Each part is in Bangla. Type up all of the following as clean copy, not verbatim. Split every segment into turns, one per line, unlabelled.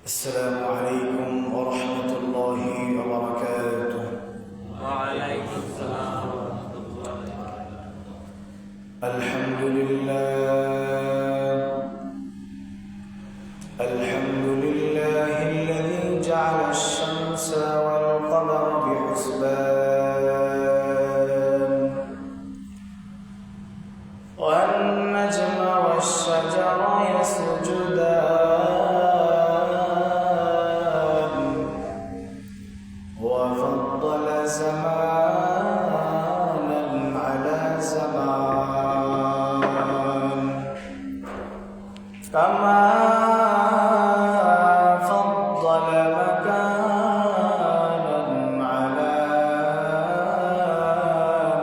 السلام عليكم ورحمة الله وبركاته.
وعليكم السلام ورحمة الله وبركاته.
الحمد لله الذي جعل الشمس والقمر بحسبان والنجم والشجر يسجدان وفضل زمانا على زمان كما فضل مكانا على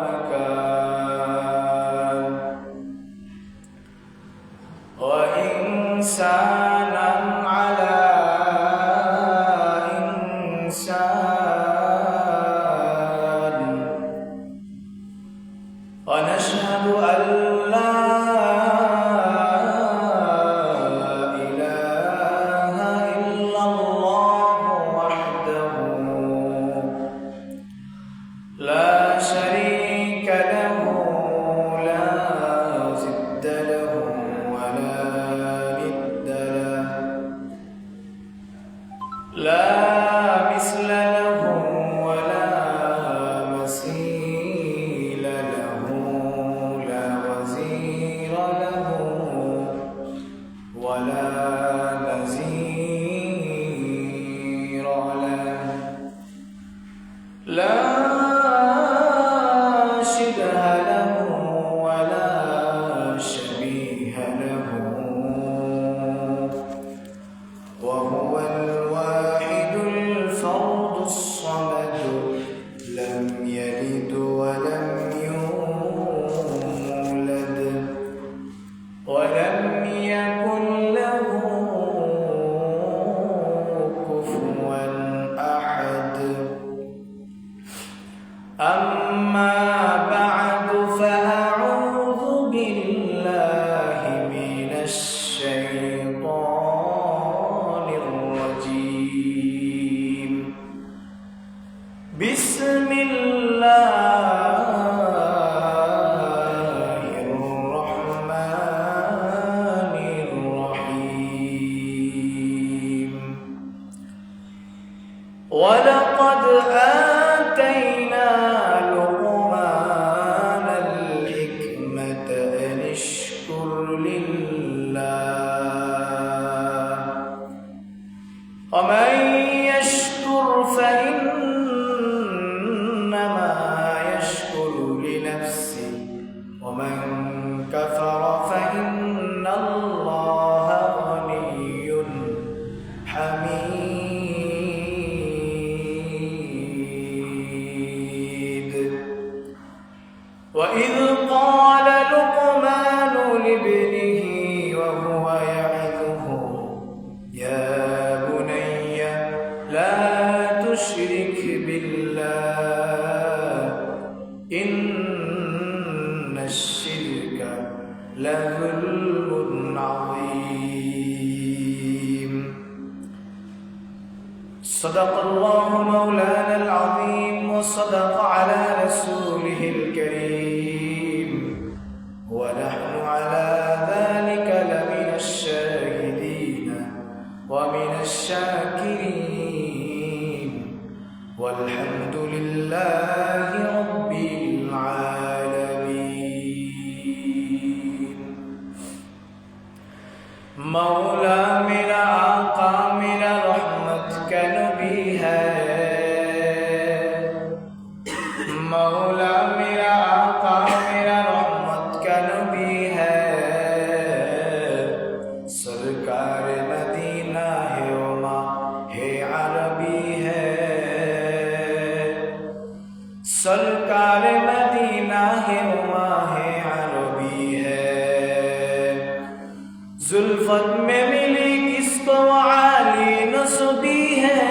مكان وإنسانا على إنسان ونشهد أن لا إله إلا الله وحده لا شريك له لا ضد له ولا ند له لا مثل له ولا مثيل له لا وزير له ولا نزير له لا شبه له ولا شبيه له وهو الواحد الفرد الصمد لم يلد ولم يولد ولم يكن له كفوا أحد أما بعد فأعوذ بالله من الشيطان الرجيم بسم الله الرحمن الرحيم ولقد آتينا لقمان الحكمة أن اشكر لله ومن يشكر فإنما يشكر لنفسه ومن كفر فإن الله غني حميد وإذ قال لقمان لابنه وهو يعظه يا بني لا تشرك بالله إن الشرك لظلم عظيم صدق الله مولانا العظيم وصدق على رسوله الكريم ونحن على ذلك لمن الشاهدين ومن الشاكرين والحمد لله رب العالمين मौला मेरा आका मेरा रहमत का नबी है मौला मेरा आका मेरा रहमत का नबी है सरकार मदीना है ओमा है अरबी है सरकार मदीना है ओमा है अरबी है जुल्फत में मिली किसको आली नस्बी है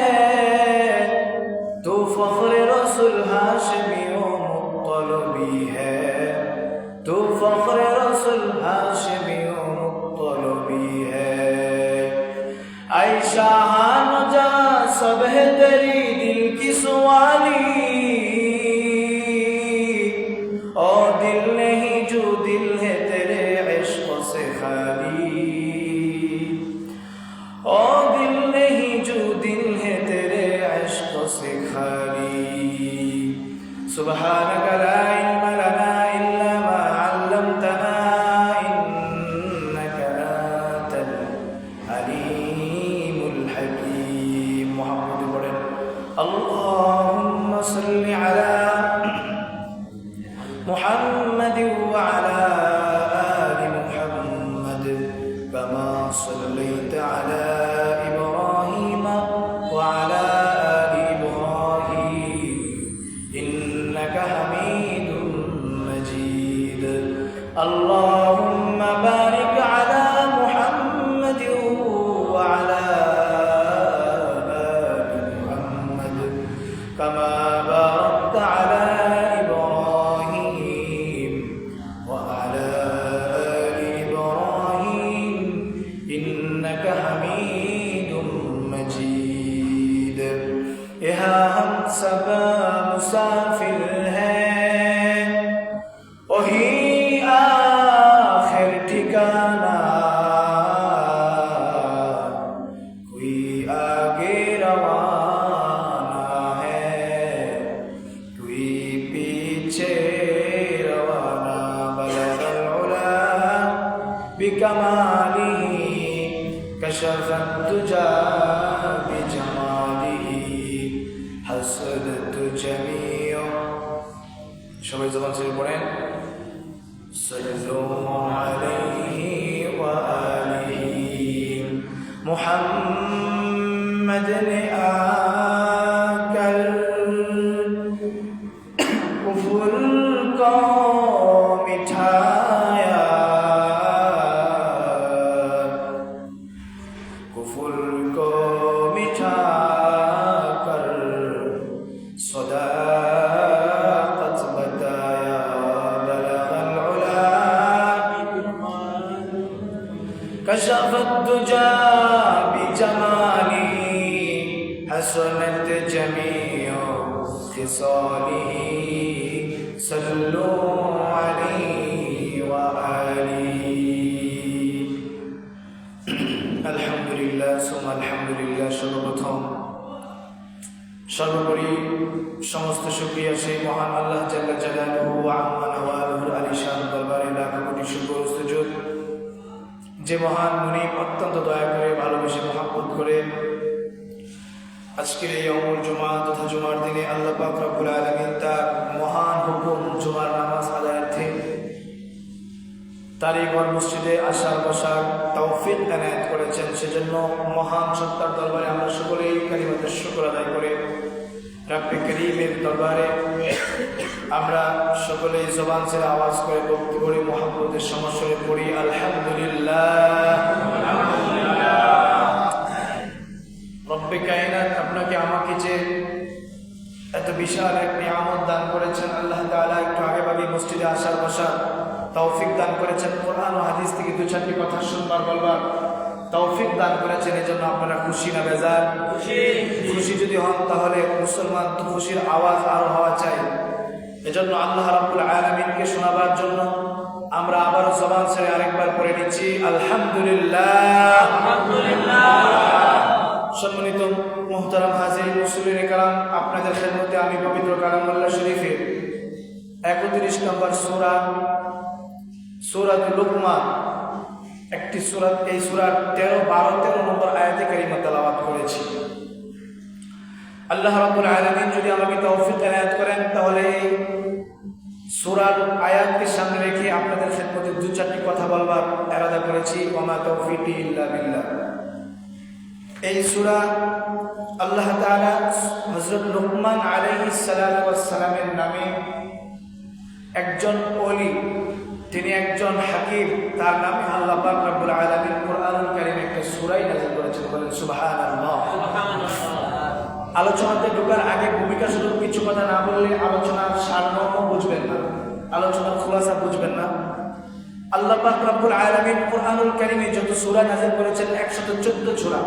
तो फख्र रसूल हाशमी ओ मुत्तलबी है तो फख्र रसूल हाशमी ओ मुत्तलबी है आई शाहान जहां सब है तेरी दिल की सवाली और दिल नहीं जो दिल है तेरे इश्क से खाली और दिल नहीं जो दिल है तेरे इश्क से खाली सुबहानक ला इल्म लना इल्ला मा अल्लमतना इन्नका अंतल अलीमुल हकीम मुहम्मद पढ़ेन अल्लाहुम्मा सल्लि अला मुहम्मद व अला आलि मुहम्मद कमा सल्लैता अला इब्राहीम व अला आलि इब्राहीम इन्नका हमीदुम मजीद अल्लाहुम्मा बारिक अला मुहम्मद व अला आलि मुहम्मद कमा बारकता अला इब्राहीम व अला आलि इब्राहीम इन्नका हमीदुम मजीद यहाँ हम सब मुसाफिर हैं वही आखिर ठिकाना कोई आगे रवाना है कोई पीछे रवाना बलगल उला बिकमालिही कशफत तुजा बिजमालिही हसदत जमीओ সবাই জবান ছেড়ে পড়েন সাল্লাল্লাহু আলাইহি ওয়া আলিহি মুহাম্মদ ने आकर कुफर को मिठाया कुफर को मिठाकर सदाकत बताया बलगल उला कशफत दुजा बिजमाली हसनत जमीओ खिसालिही सल्लु अलैहि व आलिहि আলহামদুলিল্লাহ সুম্মা আলহামদুলিল্লাহ সর্বপ্রথম সর্বোপরি সমস্ত শুকরিয়া সেই মহান আল্লাহ জাল্লা জালালুহু ওয়া আম্মা নওয়ালুহুর আলিশান দরবারে লাখ কোটি শুকর ও সুজুদ যে মহান মুনিব অত্যন্ত দয়া করে ভালোবেসে মহব্বত করে আজকের এই অমর জুমা তথা জুমার দিনে আল্লাহ পাক রব্বুল আলামিন তার মহান হুকুম জুমার নামাজ আদায়ার্থে তারই ঘর মসজিদে আসার বসার তৌফিক এনায়েত করেছেন সেজন্য মহান সত্তার দরবারে আমরা সকলেই কালিমাতুশ শুকর আদায় করে রব্বে করিমের দরবারে আমরা সকলেই জবান ছেড়ে আওয়াজ করে ভক্তি করে মহব্বতের সমস্বরে পড়ি আলহামদুলিল্লাহ রব্বে কায়নাত আপনাকে আমাকে যে এত বিশাল এক নিয়ামত দান করেছেন আল্লাহ তাআলা একটু আগে ভাগে মসজিদে আসার বসার তৌফিক দান করেছেন কোরআন ও হাদিস থেকে দু চারটি কথা শুনবার বলবার তৌফিক দান করেছেন এজন্য আপনারা খুশি না বেজার খুশি যদি হন তাহলে মুসলমান তো খুশির আওয়াজ আরো হওয়া চাই এজন্য আল্লাহ রাব্বুল আলামিনকে শোনাবার জন্য আমরা আবার জবান ছেড়ে আরেকবার পড়ে নিচ্ছি আলহামদুলিল্লাহ সম্মানিত মুহতারাম হাজির মুসলিম কালাম আপনাদের খেদমতে আমি পবিত্র কালামুল্লাহ শরীফের 31 নম্বর সূরা সূরাতুল লুকমান একটি সূরা এই সূরার 13 নম্বর আয়াতে কারিমা তেলাওয়াত করেছি আল্লাহ রাব্বুল আলামিন যদি আমাকে তৌফিক এনায়েত করেন তাহলে এই সূরার আয়াতকে সামনে রেখে আপনাদের খেদমতে দু চারটি কথা বলবার ইরাদা করেছি ওমা তৌফিকি ইল্লা বিল্লাহ এই সূরা আল্লাহ তাআলা হযরত লুকমান আলাইহিস সালাতু ওয়াস সালামের নামে একজন ওলি তিনি একজন হাকিম তার নামে আল্লাহ পাক রব্বুল আলামিন কুরআনুল কারীমে একটা সূরা নাযিল করেছেন বলেন সুবহানাল্লাহ আলোচনাতে ঢোকার আগে ভূমিকা শুধু কিছু কথা না বললে আলোচনার সারমর্ম বুঝবেন না আলোচনার খোলাসা বুঝবেন না আল্লাহ পাক রব্বুল আলামিন কুরআনুল কারীমে যত সূরা নাযিল করেছেন 114 সূরা।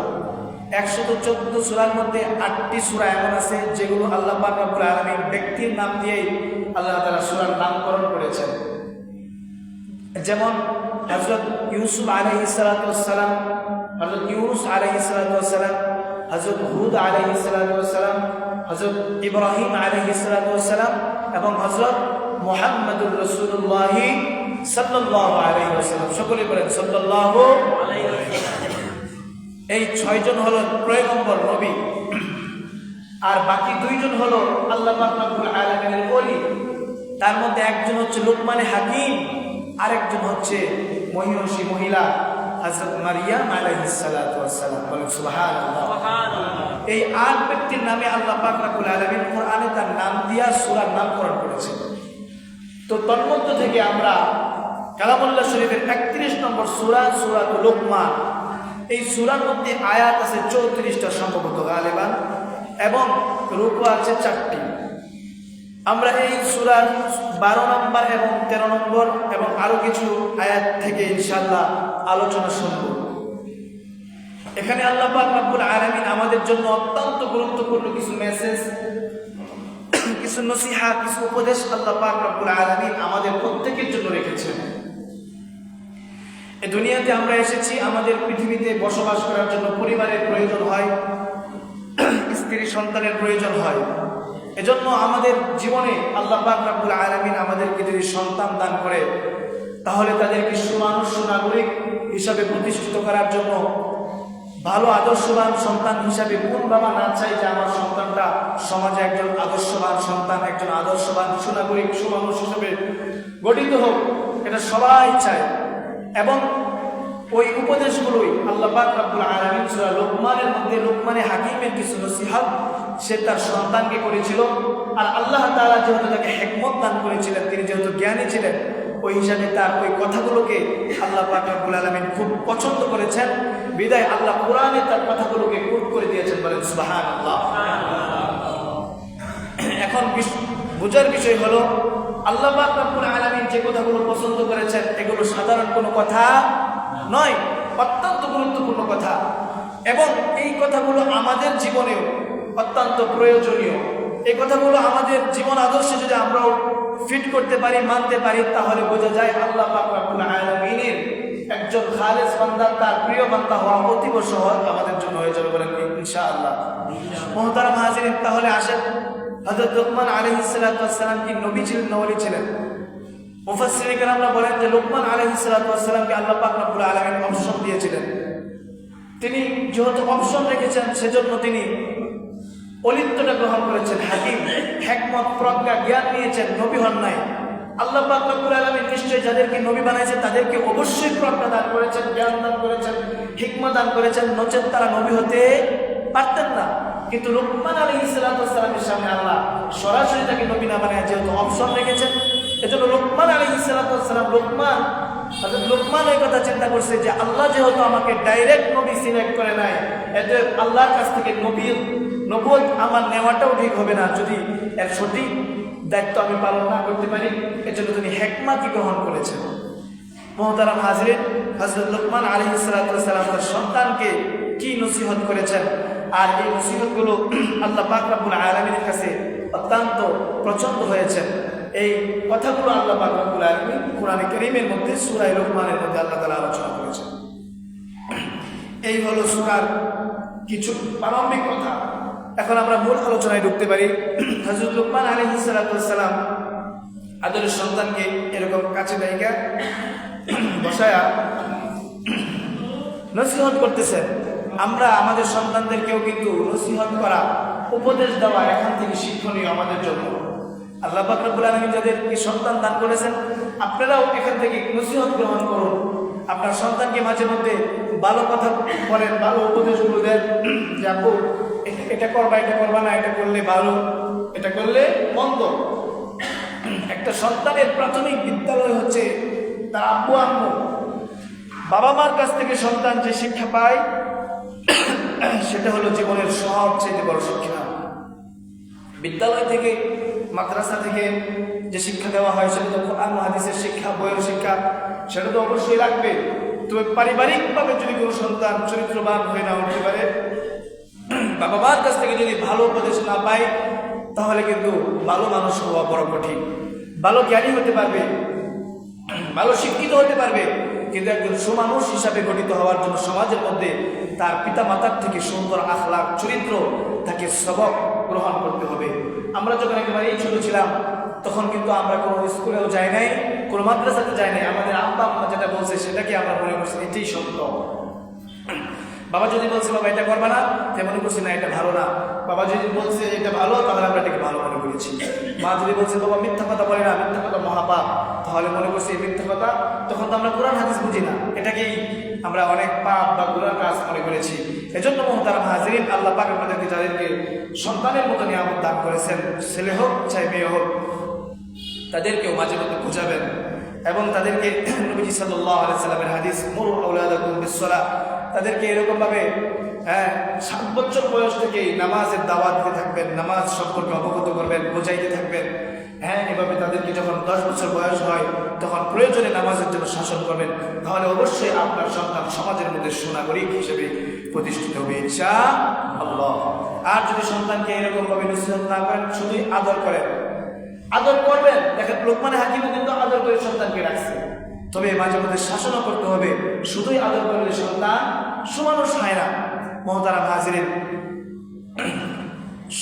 114 সূরার মধ্যে 8টি সূরা এমন আছে যেগুলো আল্লাহ পাক রব্বুল আলামিন ব্যক্তির নাম দিয়েই আল্লাহ তাআলা সূরার নামকরণ করেছেন। যেমন হযরত ইউসুফ আলাইহিস সালাতু ওয়াস সালাম, হযরত ইউনুস আলাইহিস সালাতু ওয়াস সালাম, হযরত হুদ আলাইহিস সালাতু ওয়াস সালাম, হযরত ইব্রাহিম আলাইহিস সালাতু ওয়াস সালাম এবং হযরত মুহাম্মদুর রাসূলুল্লাহ সাল্লাল্লাহু আলাইহি ওয়াসাল্লাম। সকলে বলেন সাল্লাল্লাহু আলাইহি ওয়াসাল্লাম। এই 6 জন হলো পয়গম্বর নবী, আর বাকি 2 জন হলো আল্লাহ পাক রব্বুল আলামিনের ওলি। তার মধ্যে একজন হচ্ছে লুকমানে হাকিম, আরেকজন হচ্ছে মহিষী মহিলা হযরত মারিয়াম আলাইহিস সালাতু ওয়াস সালাম। বলেন সুবহানাল্লাহ। এই 8 ব্যক্তির নামে আল্লাহ পাক রব্বুল আলামিন কোরআনে তার নাম দিয়া সূরার নামকরণ করেছেন। তো তন্মধ্য থেকে আমরা কালামুল্লাহ শরীফের 31 নম্বর সূরা সূরাতুল লুকমান, এই সূরার মধ্যে আয়াত আছে 34টা সম্ভবত গালিবান, এবং রুকু আছে 4টি। আমরা এই সূরার 12 নম্বর এবং 13 নম্বর এবং আরো কিছু আয়াত থেকে ইনশাআল্লাহ আলোচনা শুনব। এখানে আল্লাহ পাক রব্বুল আলামিন আমাদের জন্য অত্যন্ত গুরুত্বপূর্ণ কিছু মেসেজ, কিছু নসিহত, কিছু উপদেশ আল্লাহ পাক রব্বুল আলামিন আমাদের প্রত্যেকের জন্য রেখেছেন। এই দুনিয়াতে আমরা এসেছি, আমাদের পৃথিবীতে বসবাস করার জন্য পরিবারের প্রয়োজন হয়, স্ত্রী সন্তানের প্রয়োজন হয়। এজন্য আমাদের জীবনে আল্লাহ পাক রব্বুল আলামিন আমাদেরকে যদি সন্তান দান করে, তাহলে তাদেরকে সুমানুষ সুনাগরিক হিসাবে প্রতিষ্ঠিত করার জন্য, ভালো আদর্শবান সন্তান হিসাবে কোন বাবা না চাই যে আমার সন্তানটা সমাজে একজন আদর্শবান সন্তান, একজন আদর্শবান সুনাগরিক সুমানুষ হিসেবে গঠিত হোক, এটা সবাই চায়। এবং ওই উপদেশগুলোই আল্লাহ পাক রব্বুল আলামিন সূরা লুকমানের মধ্যে লুকমানে হাকিমের কিছু নসিহত সে তার সন্তানকে করেছিল। আর আল্লাহ তাআলা যেহেতু তাকে হিকমত দান করেছিলেন, তিনি যেহেতু জ্ঞানী ছিলেন, ওই হিসাবে তার ওই কথাগুলোকে আল্লাহ পাক রব্বুল আলামিন খুব পছন্দ করেছেন, বিদায় আল্লাহ কোরআনে তার কথাগুলোকে কোট করে দিয়েছেন। বলেন সুবহানাল্লাহ। এখন বোঝার বিষয় হলো আল্লাহ পাক রব্বুল আলামিন যে কথাগুলো পছন্দ করেছেন এগুলো সাধারণ কোনো কথা নয়, অত্যন্ত গুরুত্বপূর্ণ কথা, এবং এই কথাগুলো আমাদের জীবনেও অত্যন্ত প্রয়োজনীয়। এই কথাগুলো আমাদের জীবন আদর্শে যদি আমরাও ফিট করতে পারি, মানতে পারি, তাহলে বোঝা যায় আল্লাহ পাক রব্বুল আলামিনের একজন খালেস বান্দা, তার প্রিয় বান্দা হওয়া অতীব সহজ আমাদের জন্য হয়ে যাবে। বলেন ইনশাআল্লাহ। মুহতারাম হাজিরিন, তাহলে আসেন হযরত লুকমান আলাইহিস সালাতু ওয়াস সালাম কি নবী ছিলেন না ওলি ছিলেন? মুফাসসিরিন কেরামরা বলেন যে লুকমান আলাইহিস সালাতু ওয়াস সালামকে আল্লাহ পাক রব্বুল আলামিন অপশন দিয়েছিলেন। তিনি যেহেতু অপশন রেখেছেন, সেজন্য তিনি অলিত্বটা গ্রহণ করেছেন, হাকিম, হিকমত, প্রজ্ঞা, জ্ঞান নিয়েছেন, নবী হন নাই। আল্লাহ পাক রব্বুল আলামিন নিশ্চয়ই যাদেরকে নবী বানাইছেন তাদেরকে অবশ্যই প্রজ্ঞা দান করেছেন, জ্ঞান দান করেছেন, হিকমত দান করেছেন, নচেত তারা নবী হতে পারতেন না। কিন্তু লুকমান আলাইহিস সালাতু ওয়াস সালামের সামনে আল্লাহ সরাসরি তাকে নবী না বানায় যেহেতু অপশন রেখেছেন, এজন্য লুকমান আলাইহিস সালাতু ওয়াস সালাম লুকমান এই কথা চিন্তা করছে যে আল্লাহ যেহেতু আমাকে ডাইরেক্ট নবী সিলেক্ট করে নাই, এতে আল্লাহর কাছ থেকে নবুয়ত আমার নেওয়াটাও ঠিক হবে না যদি এর সঠিক দায়িত্ব আমি পালন না করতে পারি। এজন্য তিনি হিকমতই গ্রহণ করেছেন। মুহতারাম হাজিরিন, হযরত লুকমান আলাইহিস সালাতু ওয়াস সালাম তার সন্তানকে কি নসিহত করেছেন, আর এই নসিহতগুলো আল্লাহ পাক রব্বুল আলামিনের কাছে অত্যন্ত পছন্দ হয়েছে। এই কথাগুলো আল্লাহ পাক রব্বুল আলামিন কোরআনে কারীমের মধ্যে সূরা লুকমানের মধ্যে আল্লাহ তাআলা আলোচনা করেছেন। এই হলো সূরার কিছু প্রারম্ভিক কথা। এখন আমরা মূল আলোচনায় ঢুকতে পারি। হযরত লুকমান আলাইহিস সালাতু ওয়াস সালাম আদরের সন্তানকে এরকম কাছে জায়গা বসায়া নসিহত করতেছেন। আমরা আমাদের সন্তানদেরকেও কিন্তু নসিহত করা, উপদেশ দেওয়া এখান থেকে শিক্ষণীয় আমাদের জন্য। আল্লাহ পাক রব্বুল আলামিন যাদেরকে সন্তান দান করেছেন, আপনারাও এখান থেকে নসিহত গ্রহণ করুন। আপনার সন্তানকে মাঝে মধ্যে ভালো কথা বলেন, ভালো উপদেশগুলো দেন যে আপু এটা করবা, এটা করবা না, এটা করলে ভালো, এটা করলে মন্দ। একটা সন্তানের প্রাথমিক বিদ্যালয় হচ্ছে তার আব্বু আম্মু। বাবা মার কাছ থেকে সন্তান যে শিক্ষা পায় সেটা হলো জীবনের সবচেয়ে বড় শিক্ষা। বিদ্যালয় থেকে মাদ্রাসা থেকে যে শিক্ষা দেওয়া হয় সেটা তো কোরআন হাদিসের শিক্ষা, বইয়ের শিক্ষা, সেটা তো অবশ্যই লাগবে। তবে পারিবারিকভাবে যদি কোনো সন্তান চরিত্রবান হয়ে না উঠতে পারে, বাবা মার কাছ থেকে যদি ভালো উপদেশ না পায়, তাহলে কিন্তু ভালো মানুষ হওয়া বড় কঠিন। ভালো জ্ঞানী হতে পারবে, ভালো শিক্ষিত হতে পারবে, কিন্তু একজন সুমানুষ হিসাবে গঠিত হওয়ার জন্য সমাজের মধ্যে তার পিতা মাতার থেকে সুন্দর আখলাক, চরিত্র, তাকে সবক গ্রহণ করতে হবে। আমরা যখন একেবারেই ছোট ছিলাম তখন কিন্তু আমরা কোনো স্কুলেও যাই নাই, কোনো মাদ্রাসাতে যাই নাই। আমাদের আব্বা আম্মা যেটা বলছে সেটাকে আমরা মনে করছি এটাই সত্য। বাবা যদি বলছে বাবা এটা করবা না, তাই মনে করছি না এটা ভালো না। বাবা যদি বলছে এটা ভালো, তাহলে আমরা এটাকে ভালো মনে করেছি। মা যদি বলছে বাবা মিথ্যা কথা বলে না, মিথ্যা কথা মহাপাপ, তাহলে মনে করছি এই মিথ্যা কথা। তখন তো আমরা কোরআন হাদিস বুঝি না, এটাকেই আমরা অনেক পাপ বা গুনার কাজ মনে করেছি। এজন্য মুহতারাম হাজিরিন, আল্লাহ পাক আমাদেরকে যাদেরকে সন্তানের মতো নিয়ামত দান করেছেন, ছেলে হোক চাই মেয়ে হোক, তাদেরকেও মাঝে মধ্যে বুঝাবেন এবং তাদেরকে নবীজি সাল্লাল্লাহু আলাইহি সাল্লামের হাদিস মুরু আওলাদাকুম বিসসালাহ, তাদেরকে এরকম ভাবে 7 বছর বয়স থেকে নামাজের দাওয়াত দিতে থাকবেন, নামাজ সম্পর্কে অবগত করবেন, বোঝাইতে থাকবেন। এভাবে তাদেরকে যখন 10 বছর বয়স হয় তখন প্রয়োজনে নামাজের জন্য শাসন করবেন। তাহলে অবশ্যই আপনার সন্তান সমাজের মধ্যে সুনাগরিক হিসেবে প্রতিষ্ঠিত হবে ইনশাআল্লাহ। আর যদি সন্তানকে এরকম ভাবে নসিহত না করেন, শুধুই আদর করেন, আদর করবেন। দেখেন লোকমান হাকিমও কিন্তু আদর করে সন্তানকে রাখছে, তবে মাঝে মধ্যে শাসনও করতে হবে। শুধুই আদর করলে সন্তান সুমানুষ হয় না। মুহতারাম হাজিরিন,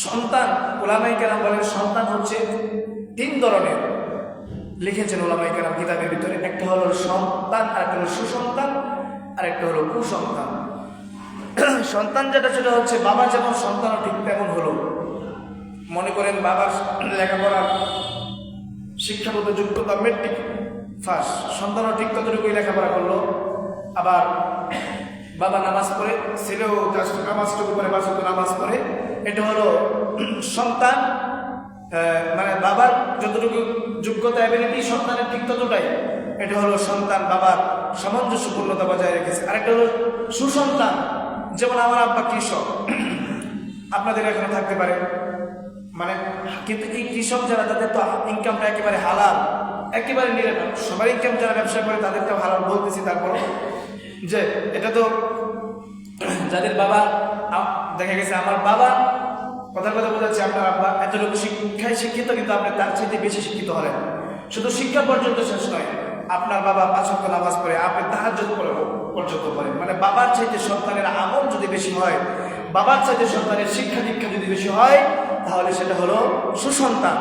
সন্তান, উলামায়ে কেরাম বলেন সন্তান হচ্ছে 3 ধরনের, লিখেছেন উলামায়ে কেরাম কিতাবের ভিতরে। একটা হলো সন্তান, আর একটা হলো সুসন্তান, আর একটা হলো কুসন্তান। সন্তান যেটা সেটা হচ্ছে বাবা যেমন সন্তানও ঠিক তেমন হলো। মনে করেন বাবার লেখাপড়ার শিক্ষাগত যোগ্যতা মেট্রিক ফার্স্ট, সন্তানও ঠিক ততটুকুই লেখাপড়া করলো। আবার বাবা নামাজ পড়ে, ছেলেও নামাজটুকু করে, বাচ্চা নামাজ পড়ে, এটা হলো সন্তান। মানে বাবার যতটুকু যোগ্যতা এবিলিটি সন্তানের ঠিক ততটাই, এটা হলো সন্তান বাবার সামঞ্জস্যপূর্ণতা বজায় রেখেছে। আরেকটা হলো সুসন্তান, যেমন আমার আব্বা কৃষক, আপনাদের এখানে থাকতে পারে, মানে কিন্তু এই কৃষক যারা, তাদের তো ইনকামটা একেবারে হালাল, একেবারে নিরাপদ। সবার ইনকাম যারা ব্যবসা করে তাদেরকেও হালাল বলতেছি, তারপর যে এটা তো যাদের বাবা, দেখা গেছে আমার বাবা, কথার কথা বোঝাচ্ছে আপনার আব্বা এতটুকু শিক্ষায় শিক্ষিত, কিন্তু আপনি তার চাইতে বেশি শিক্ষিত হলেন। শুধু শিক্ষা পর্যন্ত শেষ নয়, আপনার বাবা 5 ওয়াক্ত নামাজ পড়ে, আপনি তাহাজ্জুদ পর্যন্ত পড়েন। মানে বাবার চাইতে সন্তানের আমল যদি বেশি হয়, বাবার চাইতে সন্তানের শিক্ষা দীক্ষা যদি বেশি হয়, তাহলে সেটা হলো সুসন্তান।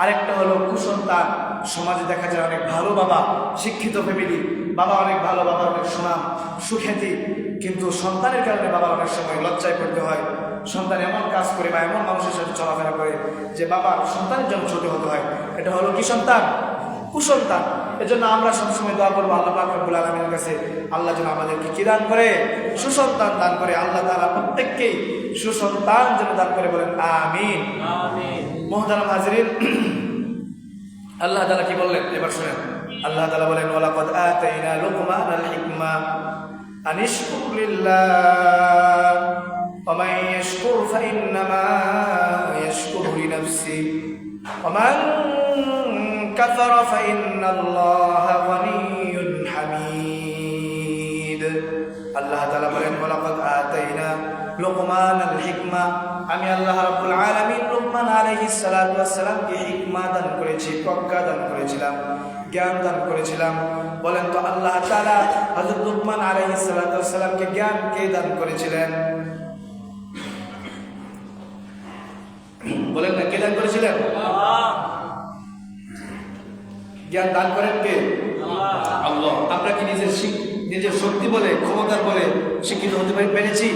আরেকটা হলো কুসন্তান। সমাজে দেখা যায় অনেক ভালো বাবা, শিক্ষিত ফ্যামিলি, বাবা অনেক ভালো, বাবা অনেক সুনাম সুখ্যাতি, কিন্তু সন্তানের কারণে বাবার অনেক সময় লজ্জায় পড়তে হয়। সন্তান এমন কাজ করে বা এমন মানুষের সাথে চলাফেরা করে যে বাবার সন্তানের জন্য ছোট হতে হয়। এটা হলো কি সন্তান? কুসন্তান। এজন্য আমরা সবসময় দোয়া করবো আল্লাহ পাক রব্বুল আলামিনের কাছে, আল্লাহ যেন আমাদেরকে কি দান করে? সুসন্তান দান করে। আল্লাহ তাআলা প্রত্যেককেই সুসন্তান যেন দান করে, বলেন আমিন।
আমিন।
মুহতারাম হাজিরিন, আল্লাহ তাআলা কি বললেন এবার শুনেন। আল্লাহ তাআলা বলেন, ওয়ালাকাদ আতাইনা লুকমানাল হিকমা আনিশকুর লিল্লাহ ওয়া মান ইয়াশকুর ফাইন্নামা ইয়াশকুরু লিনাফসিহি ওয়া মান কাফারা ফাইন্নাল্লাহা গনিয়্যুন হামিদ। আল্লাহ তাআলা বলেন, ওয়ালাকাদ আতাইনা লুকমানাল হিকমা, আমি আল্লাহ রাব্বুল আলামিন লুকমান আলাইহিস সালাতু ওয়াস সালামকে হিকমা দান করেছি, প্রজ্ঞা দান করেছিলাম, জ্ঞান দান করেছিলাম। বলেন তো আল্লাহ তাআলা হযরত লুকমান আলাইহিস সালাতু ওয়াস সালামকে জ্ঞান কে দান করেছিলেন? বলেন না, কে দান করেছিলেন? জ্ঞান দান করেন কে? আল্লাহ। আমরা কি নিজের শক্তি বলে, ক্ষমতার বলে শিক্ষিত হতে পেরেছি?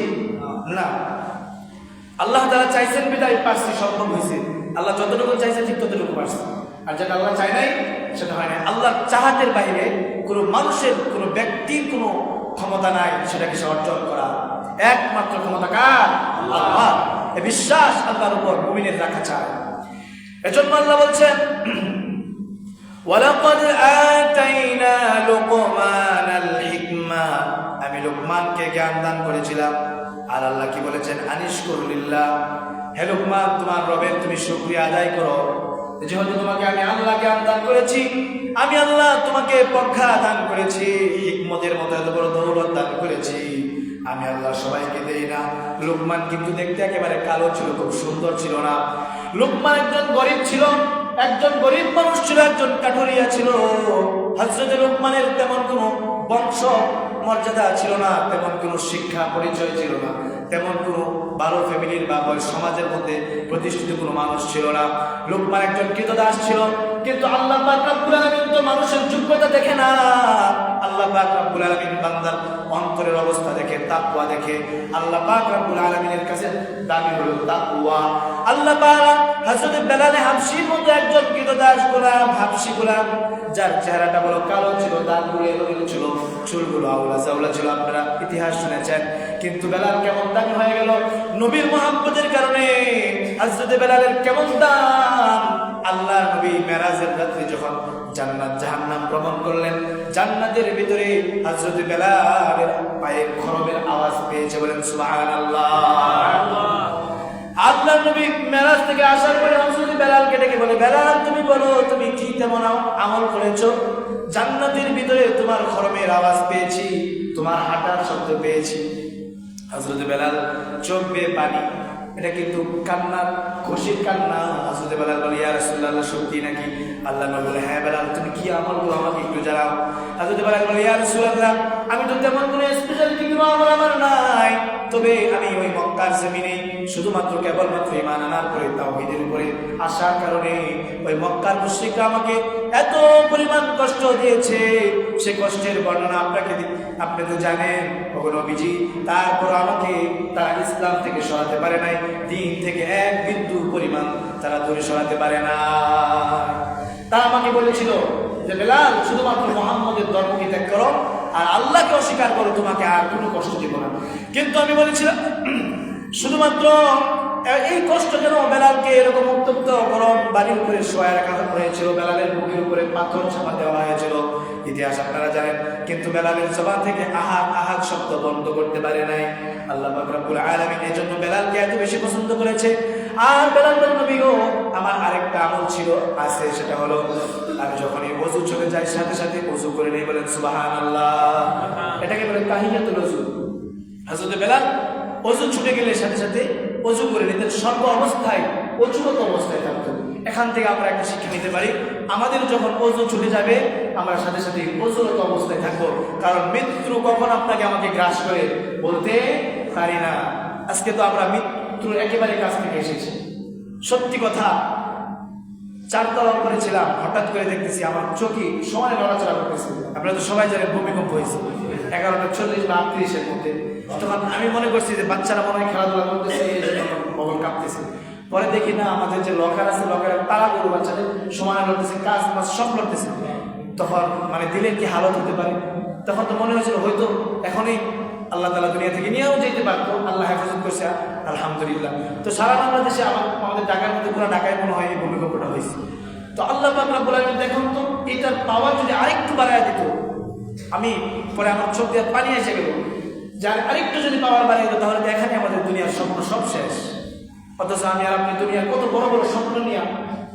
না। আল্লাহ তাআলা চাইছেন বিদায় পারছি, সম্ভব হয়েছে। আল্লাহ যতটুকু চাইছে ঠিক ততটুকু পারছে, আর যেটা আল্লাহ চায় নাই সেটা হয় না। আল্লাহর চাহাতের বাইরে কোনো মানুষের, কোনো ব্যক্তির কোনো ক্ষমতা নাই সেটাকে সে অর্জন করা। একমাত্র ক্ষমতা কার? আল্লাহ। এই বিশ্বাস আল্লাহর উপর মুমিনের রাখা চায়। এজন্য আল্লাহ বলছেন, ওয়ালাকাদ আতাইনা লুকমানাল হিকমা, আমি লুকমানকে জ্ঞান দান করেছিলাম। আর আল্লাহ কি বলেছেন? আনিশকুর লিল্লাহ, হে লুকমান, তোমার রবের তুমি শুকরিয়া আদায় করো। যেহেতু তোমাকে আমি আল্লাহ জ্ঞান দান করেছি, আমি আল্লাহ তোমাকে পক্ষা দান করেছি, হিকমতের মতো এত বড় দৌলত দান করেছি, আমি আল্লাহ সবাইকে দেই না। লোকমান কিন্তু দেখতে একেবারে কালো ছিল, খুব সুন্দর ছিল না। লোকমান একজন গরিব ছিল, একজন গরিব মানুষ ছিল, একজন কাঠুরিয়া ছিল। হযরত লোকমানের তেমন কোনো বংশ মর্যাদা ছিল না, তেমন কোনো শিক্ষা পরিচয় ছিল না, তেমন কোনো ভালো ফ্যামিলির বা সমাজের মধ্যে প্রতিষ্ঠিত কোনো মানুষ ছিল না। লোকমান একজন কৃতদাস ছিল, কিন্তু আল্লাহ পাক রব্বুল আলামিন তো মানুষের যোগ্যতা দেখে না। আল্লাহ পাক রব্বুল আলামিন বান্দার অন্তরের অবস্থা দেখে, তাকওয়া দেখে। আল্লাহ পাক রব্বুল আলামিনের কাছে দামি হলো তাকওয়া। আল্লাহ পাক হযরত বেলাল হাবশির মতো একজন কৃতদাস গোলাম, হাবশি গোলাম, যার চেহারাটা বড় কালো ছিল, দাঁতগুলো এলোমেলো ছিল, চুলগুলো আউলা জাউলা ছিল, আপনারা ইতিহাস শুনেছেন। কিন্তু বেলাল কেমন দামি হয়ে গেল নবীর মুহাব্বতের কারণে। হযরত বেলালের কেমন দাম! আল্লাহ নবী মেরাজের রাত্রে যখন জান্নাত জাহান্নাম ভ্রমণ করলেন, জান্নাতের ভিতরে হযরত বেলালের পায়ের খরবের আওয়াজ পেয়েছে, বলেন সুবহানাল্লাহ। আল্লাহ নবী মেরাজ থেকে আসার পরে হযরত বেলালকে ডেকে বলে, বেলাল তুমি বলো, তুমি কি তেমন আমল করেছো? জান্নাতের ভিতরে তোমার খরমের আওয়াজ পেয়েছি, তোমার হাঁটার শব্দ পেয়েছি। হযরত বেলাল চোখ বেয়ে পানি, এটা কিন্তু কান্নার, খুশির কান্না। হযরত বেলাল বলে, ইয়া রাসূলুল্লাহ সত্যি নাকি? আল্লাহ নবী বলে, হ্যাঁ বেলাল তুমি কি আমল করো আমাকে একটু জানাও। হযরত বেলাল বলে, ইয়া রাসূলুল্লাহ আমি তো তেমন কোনো স্পেশাল কিছু আমল আমার নাই, তবে আমি ওই মক্কার জমিনে শুধুমাত্র কেবলমাত্র ঈমান আনার পরে তাওহীদের উপরে আসার কারণে ওই মক্কার মুশরিকরা আমাকে এত পরিমাণ কষ্ট দিয়েছে, সে কষ্টের বর্ণনা আপনি তো জানেন ওগো নবীজি। তারপর আমাকে তারা ইসলাম থেকে সরাতে পারে নাই, দিন থেকে এক বিন্দু পরিমাণ তারা দূরে সরাতে পারে না। তারা আমাকে বলেছিল যে বেলাল শুধুমাত্র মুহাম্মদের ধর্মকে ত্যাগ করো আর আল্লাহকে অস্বীকার করো, তোমাকে আর কোনো কষ্ট দিব না। কিন্তু আমি বলেছিলাম শুধুমাত্র এই কষ্ট যেন বেলালকে এরকম উত্তপ্ত গরম বাড়ির উপরে শোয়া রাখা হয়েছিল, বেলালের বুকের উপরে পাথর চাপা দেওয়া হয়েছিল, ইতিহাস আপনারা জানেন। কিন্তু বেলালের জবান থেকে আহাত আহাত শব্দ বন্ধ করতে পারে নাই। আল্লাহ পাক রব্বুল আলামিন এই জন্য বেলালকে এত বেশি পছন্দ করেছে। আর বেলাল বলেন, নবী গো আমার আরেকটা আমল ছিল আছে, সেটা হলো আমি যখনই ওযু চলে যাই সাথে সাথে ওযু করে নেই, বলেন সুবহানাল্লাহ। এটাকে বলে তাহিয়াতুল ওযু। হযরত বেলাল ওযু ছুটে গেলে সাথে সাথে ওযু করে নিতেন, সর্ব অবস্থায় অজুরত অবস্থায় থাকতেন। এখান থেকে আমরা একটা শিক্ষা নিতে পারি, আমাদের যখন ওযু ছুটে যাবে আমরা সাথে সাথে অজুরত অবস্থায় থাকবো, কারণ মৃত্যু কখন আপনাকে আমাকে গ্রাস করে বলতে পারি না। আজকে তো আমরা মৃত্যুর একেবারে কাছ থেকে এসেছি। সত্যি কথা, চারতলা উপরে ছিলাম, হঠাৎ করে দেখতেছি আমার চোখে সময় নড়াচড়া করতেছে। আপনারা তো সবাই জানেন ভূমিকম্প হয়েছে 11:40 বা 38-এর মধ্যে। তখন আমি মনে করছি যে বাচ্চারা মনে হয় খেলাধুলা করতেছে, এই জন্য ভবন কাঁপতেছে। পরে দেখি না, আমাদের যে লকার আছে লকারের তালাগুলো বাচ্চাদের সময় লড়তেছে, কাজ মাছ সব লড়তেছে। তখন মানে দিলের কি হালত হতে পারে, তখন তো মনে হয়েছিল হয়তো এখনই আল্লাহ তাআলা দুনিয়া থেকে নিয়েও যেতে পারতো, আল্লাহ হেফাজত করছে আলহামদুলিল্লাহ। তো সারা বাংলাদেশে আমাদের ঢাকার মধ্যে পুরো ঢাকায় মনে হয় এই ভূমিকম্পটা হয়েছে। তো আল্লাহ পাক রব্বুল আলামিন দেখুন তো এটার পাওয়ার যদি আরেকটু বাড়ায় দিত, আমি পরে আমার চোখ দিয়ে পানি এসে গেল, যার আরেকটু যদি পাওয়ার বাড়িয়ে দিত তাহলে এখানে আমাদের দুনিয়ার স্বপ্ন সব শেষ। অথচ আমি আর আপনি দুনিয়ার কত বড় বড় স্বপ্ন নিয়ে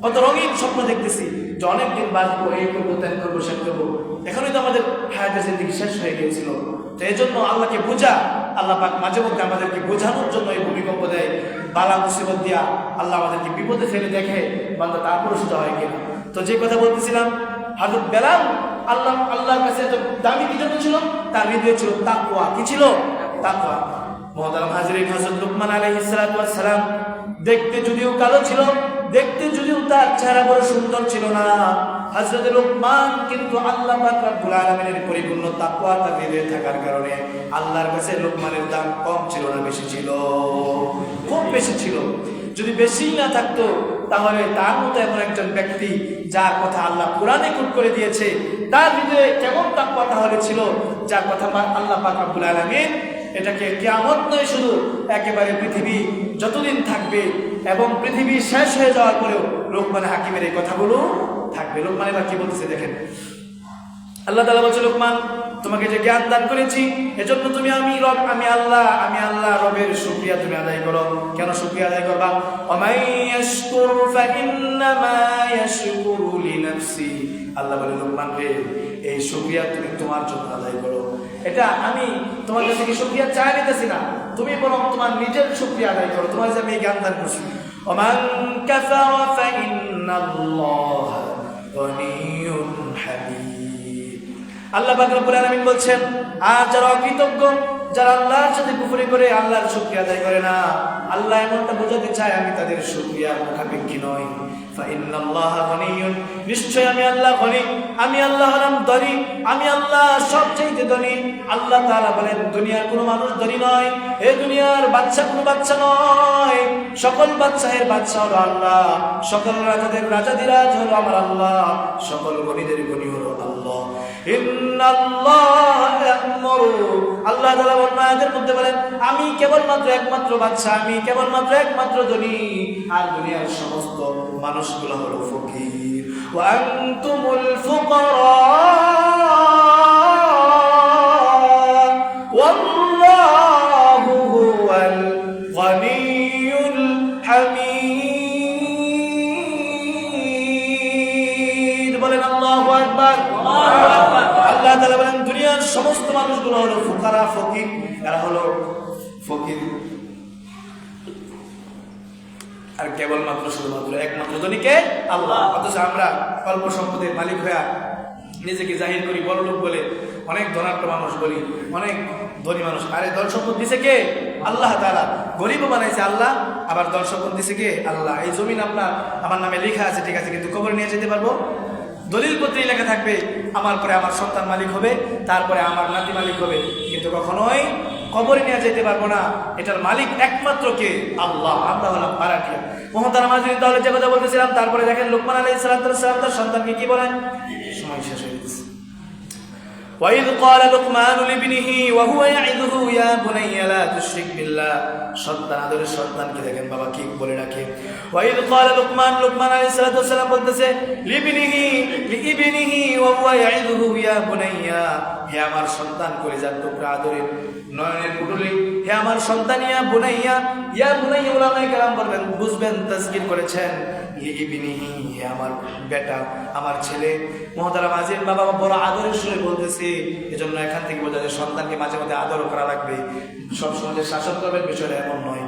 কত রঙিন স্বপ্ন দেখতেছি যে অনেকদিন বাঁচবো, এই করবো তেন করবো সে করবো, এখনই তো আমাদের হায়াতের জিন্দেগি শেষ হয়ে গিয়েছিল। তো এই জন্য আল্লাহকে বোঝা, আল্লাহ পাক মাঝে মধ্যে আমাদেরকে বোঝানোর জন্য এই ভূমিকম্প দেয়, বালা মুসিবত দিয়া আল্লাহ আমাদেরকে বিপদে ফেলে দেখে বান্দা তারপরে সোজা হয় কিনা। তো যে কথা বলতেছিলাম, হযরত বেলাল আল্লাহর কাছে এত দামি কি জন্য ছিল? তার হৃদয়ে ছিল তাকওয়া। কি ছিল? তাকওয়া। মুহতারাম হাজিরিন, হযরত লুকমান আলাইহিস সালাতু ওয়াস সালাম দেখতে যদিও কালো ছিল, দেখতে যদিও তার চেহারা বড় সুন্দর ছিল না, হযরত লুকমান কিন্তু আল্লাহ পাক রব্বুল আলামিনের পরিপূর্ণ তাকওয়া তার হৃদয়ে থাকার কারণে আল্লাহর কাছে লুকমানের দাম কম ছিল না, বেশি ছিল, খুব বেশি ছিল। যদি বেশি না থাকতো তাহলে তার মতো এমন একজন ব্যক্তি যার কথা আল্লাহ কোরআনে কোট করে দিয়েছে, তার হৃদয়ে কেমন তাকওয়া তাহলে ছিল, যার কথা আল্লাহ পাক রব্বুল আলামিন এটাকে কিয়ামত নয়, শুধু একেবারে পৃথিবী যতদিন থাকবে এবং পৃথিবী শেষ হয়ে যাওয়ার পরেও লোকমান হাকিমের এই কথাগুলো থাকবে। লোকমান এবার কি বলতেছে দেখেন, আল্লাহ তাআলা বলছে, লোকমান তোমাকে যে জ্ঞান দান করেছি এজন্য তুমি আমি রব আমি আল্লাহ রবের শুকরিয়া তুমি আদায় করো। কেন শুকরিয়া আদায় করবা? ওয়ামাই ইয়াশকুর ফাইন্নামা ইয়াশকুরু লিনাফসি। আল্লাহ বলে লোকমান রে এই শুকরিয়া তুমি তোমার জন্য আদায় করো। এটা আমি তোমার কাছে কি শুকরিয়া চাই নিতেছি না, তুমি বরং তোমার নিজের শুকরিয়া আদায় করো, তোমার যে আমি জ্ঞান দান করছি। ওমান কাফারা ফাইন্নাল্লাহা গনিয়্যুন হামিদ। আল্লাহ পাক রব্বুল আলামিন বলছেন, আর যারা অকৃতজ্ঞ, যারা আল্লাহর সাথে কুফরি করে আল্লাহর শুকরিয়া আদায় করে না, আল্লাহ এমনটা বোঝাতে চায় আমি তাদের শুকরিয়ার মুখাপেক্ষী নই। ফাইন্নাল্লাহা গনিয়্যুন, নিশ্চয় আমি আল্লাহ গনি, আমি আল্লাহ হলাম ধনী, আমি আল্লাহ সবচেয়ে ধনী। আল্লাহ তাআলা বলেন দুনিয়ার কোনো মানুষ ধনী নয়, এই দুনিয়ার বাচ্চা কোনো বাচ্চা নয়, সকল বাচ্চাদের বাচ্চা হলো আল্লাহ, সকল রাজাদের রাজাদিরাজ হলো আমার আল্লাহ, সকল গণীদের গণী হলো আল্লাহ। ইন্নাল্লাহা ইয়া'মুরু, আল্লাহ তাআলা আয়াতের মধ্যে বলেন আমি কেবলমাত্র একমাত্র বাচ্চা, আমি কেবলমাত্র একমাত্র ধনী, আর দুনিয়ার সমস্ত মানুষগুলো হলো ফকির। ওয়া আনতুমুল ফুকারা ওয়াল্লাহু হুয়াল গনিয়্যুল হামিদ। বলেন আল্লাহু আকবার। আল্লাহ তাআলা বলেন দুনিয়ার সমস্ত মানুষগুলো হলো ফুকারা, ফকির, এরা হলো ফকির, আর কেবলমাত্র শুধুমাত্র একমাত্র ধনী কে? আল্লাহ। অথচ আমরা অল্প সম্পদের মালিক হয়ে নিজেকে জাহির করি বড় লোক বলে, অনেক ধনাঢ্য মানুষ বলি, অনেক ধনী মানুষ। আরে দল সম্পদ দিছে কে? আল্লাহ তাআলা। গরিব বানাইছে আল্লাহ, আবার দল সম্পদ দিছে কে? আল্লাহ। এই জমিন আমার নামে লেখা আছে, ঠিক আছে, কিন্তু কবরে নিয়ে যেতে পারবো? দলিল পত্রে লেখা থাকবে আমার পরে আমার সন্তান মালিক হবে, তারপরে আমার নাতি মালিক হবে, কিন্তু কখনোই কবরে নিয়ে যেতে পারবো না। এটার মালিক একমাত্র কে? আল্লাহ। আমরা হলাম ভাড়াটিয়া। মুহতারাম হাজিরিন, তাহলে যে কথা বলতেছিলাম, তারপরে দেখেন লোকমান আলাইহিস সালাম তার সন্তানকে কি বলেন? সময় শেষ হয়ে গেছে। وَإِذْ قَالَ لُقْمَانُ لِابْنِهِ وَهُوَ يَعِظُهُ يَا بُنَيَّ لَا تُشْرِكْ بِاللَّهِ। সন্তান আদরের সন্তানকে দেখেন বাবা কি বলে রাখে। وَإِذْ قَالَ لُقْمَانُ, লোকমান আলাইহিস সালাম বলতেছে লিবনিহি وَهُوَ يَعِظُهُ يَا بُنَيَّ, হে আমার সন্তান, কলিজার টুকরা, আদরের নয়নের পুটুলি, হে আমার সন্তান, ইয়া বুনাইয়া উলামায়ে কেরাম বলবেন, বুঝবেন, তাজকির করেছেন লিবনিহি, হে আমার বেটা, আমার ছেলে। মুহতারাম হাজিরিন, বাবা বড় আদরের সুরে বলতেছে, এজন্য এখান থেকে বোঝা যায় সন্তানকে মাঝে মধ্যে আদর করা লাগবে। সবসময় যে শাসন করবেন বিষয়টা এমন নয়,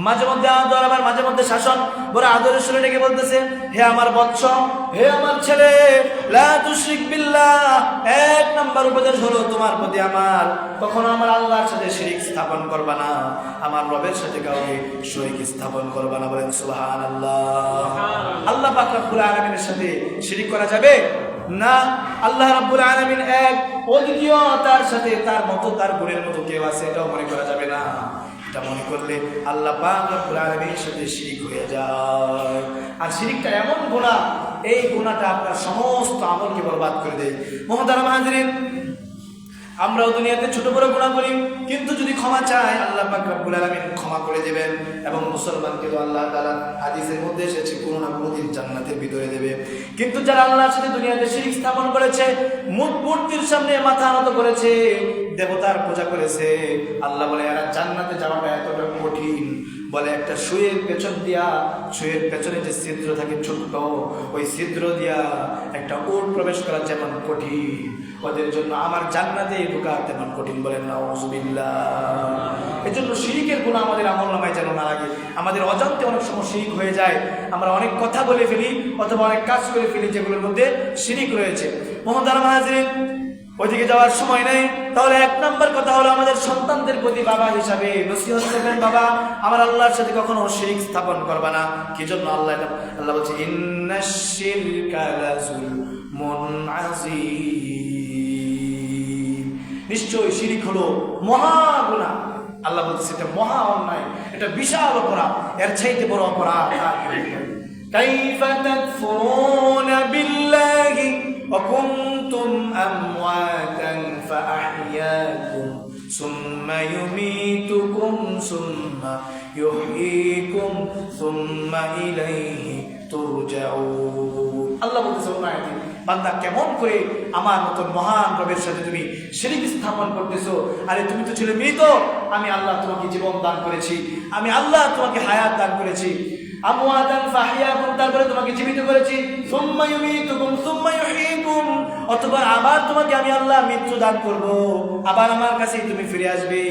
মাঝে মধ্যে আদর, আবার মাঝে মধ্যে শাসন। বড় আদরের সুরে ডেকে বলতেছে, হে আমার বৎস, হে আমার ছেলে, লা তুশরিক বিল্লাহ, এক নাম্বার উপদেশ হলো তোমার প্রতি আমার, কখনো আমার আল্লাহর সাথে শিরিক স্থাপন করবা না, আমার রবের সাথে কাউকে শরীক স্থাপন করবা না। বলেন সুবহানাল্লাহ। আল্লাহ পাক রব্বুল আলামিনের সাথে শিরিক করা যাবে না। আল্লাহ রাব্বুল আলামিন এক, অদ্বিতীয়, তার সাথে তার মতো, তার গুণের মতো কেউ আছে এটাও মনে করা যাবে না। এটা মনে করলে আল্লাহ পাক রব্বুল আলামিনের সাথে শিরিক হয়ে যায়। আর শিরিকটা এমন গুনাহ, এই গুনাহটা আপনার সমস্ত আমলকে বরবাদ করে দেয়। মুহতারাম হাজিরিন, আমরাও দুনিয়াতে ছোট বড় গুনাহ করি, কিন্তু যদি ক্ষমা চাই আল্লাহ পাক রব্বুল আলামিন ক্ষমা করে দেবেন। এবং মুসলমানকে তো আল্লাহ তাআলা হাদিসের মধ্যে এসেছে কোনো না কোনো দিন জান্নাতের ভিতরে দেবে। কিন্তু যারা আল্লাহর সাথে দুনিয়াতে শিরক স্থাপন করেছে, মূর্তির সামনে মাথা নত করেছে, দেবতার পূজা করেছে, আল্লাহ বলে এরা জান্নাতে যাওয়াটা এতটা কঠিন। বলে একটা সুয়ের পেছন দিয়া, সুয়ের পেছনে যে ছিদ্র থাকে ছোট্ট, ওই ছিদ্র দিয়া একটা উট প্রবেশ করা যেমন কঠিন, ওদের জন্য আমার জান্নাতে ঢোকা তেমন কঠিন। বলেন নাউযুবিল্লাহ। এই জন্য শিরিকের গুনাহ আমাদের আমলনামায় যেন না লাগে। আমাদের অজান্তে অনেক সময় শিরিক হয়ে যায়, আমরা অনেক কথা বলে ফেলি অথবা অনেক কাজ করে ফেলি যেগুলোর মধ্যে শিরিক রয়েছে। মুহতারাম হাজিরিন, ওইদিকে যাওয়ার সময় নেই। তাহলে এক নাম্বার কথা হলো আমাদের সন্তানদের প্রতি বাবা হিসাবে নসিহত করবেন, বাবা আমার আল্লাহর সাথে কখনো শিরক স্থাপন করবা না। কি জন্য আল্লাহ বলছে ইন্নাশ শিরকা লাযুলমুন আযীম, নিশ্চয়ই শিরক হলো মহা গুনাহ। আল্লাহ বলছে এটা মহা অন্যায়, এটা বিশাল অপরাধ, এর চাইতে বড় অপরাধ আর কি। কাইফা তাকফুরুনা বিল্লাহি ওয়া কুনতুম আমওয়াতান ফাআহইয়াকুম সুম্মা ইউমীতুকুম সুম্মা ইউহয়ীকুম সুম্মা ইলাইহি তুরজাউন। আল্লাহ বলতেছে বান্দা কেমন করে আমার মতন মহান রবের সাথে তুমি শিরক স্থাপন করতেছো? আরে তুমি তো ছিলে মৃত, আমি আল্লাহ তোমাকে জীবন দান করেছি, আমি আল্লাহ তোমাকে হায়াত দান করেছি, আমওয়াতান ফাহিয়াকুম, তারপরে তোমাকে জীবিত করেছি, সুম্মা ইউমীতুকুম সুম্মা ইউহয়ীকুম, অথবা আবার তোমাকে আমি আল্লাহ মৃত্যু দান করব, আবার আমার কাছেই তুমি ফিরে আসবে।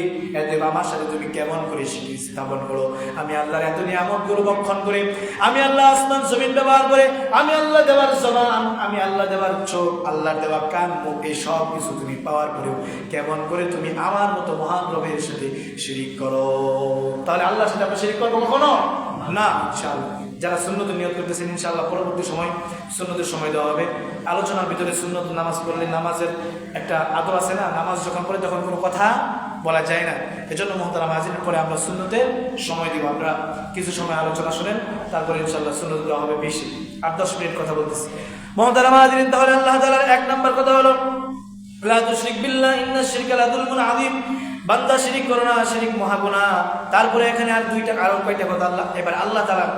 এতে আমার সাথে তুমি কেমন করে শিরক স্থাপন করো? আমি আল্লাহর এত নিয়ামতগুলো ভক্ষণ করে, আমি আল্লাহ আসমান জমিন ব্যবহার করে, আমি আল্লাহ দেওয়ার জবান, আমি আল্লাহ দেওয়ার চোখ, আল্লাহর দেওয়া কান মুখ, এই সব কিছু তুমি পাওয়ার পরেও কেমন করে তুমি আমার মতো মহান রবের সাথে শিরক করো? তাহলে আল্লাহর সাথে আমরা শিরক করবো কখনো না, ইনশাআল্লাহ। যারা সুন্নত নিয়ত করতেছেন, ইনশাআল্লাহ পরবর্তী সময় সুন্নতের সময় দেওয়া হবে। আলোচনার ভিতরে সুন্নত নামাজ পড়লে নামাজের একটা আদব আছে না, নামাজ যখন পড়ে তখন কোনো কথা বলা যায় না, এজন্য মুহতারাম হাজিরের পরে আমরা সুন্নতের সময় দিব। আমরা কিছু সময় আলোচনা শুনেন, তারপরে ইনশাআল্লাহ সুন্নত দেওয়া হবে বেশি, 8-10 মিনিট কথা বলতেছি। মুহতারাম হাজিরিন, তাহলে আল্লাহ তাআলার 1 নম্বর কথা হলো লা তুশরিক বিল্লাহ ইন্নাশ শিরকা লাযুলমুন আযীম, বান্দা শিরিক করো না, শিরিক মহাগুনাহ। তারপরে এখানে আরো কয়টা কথা আল্লাহ এবার আল্লাহ তাআলা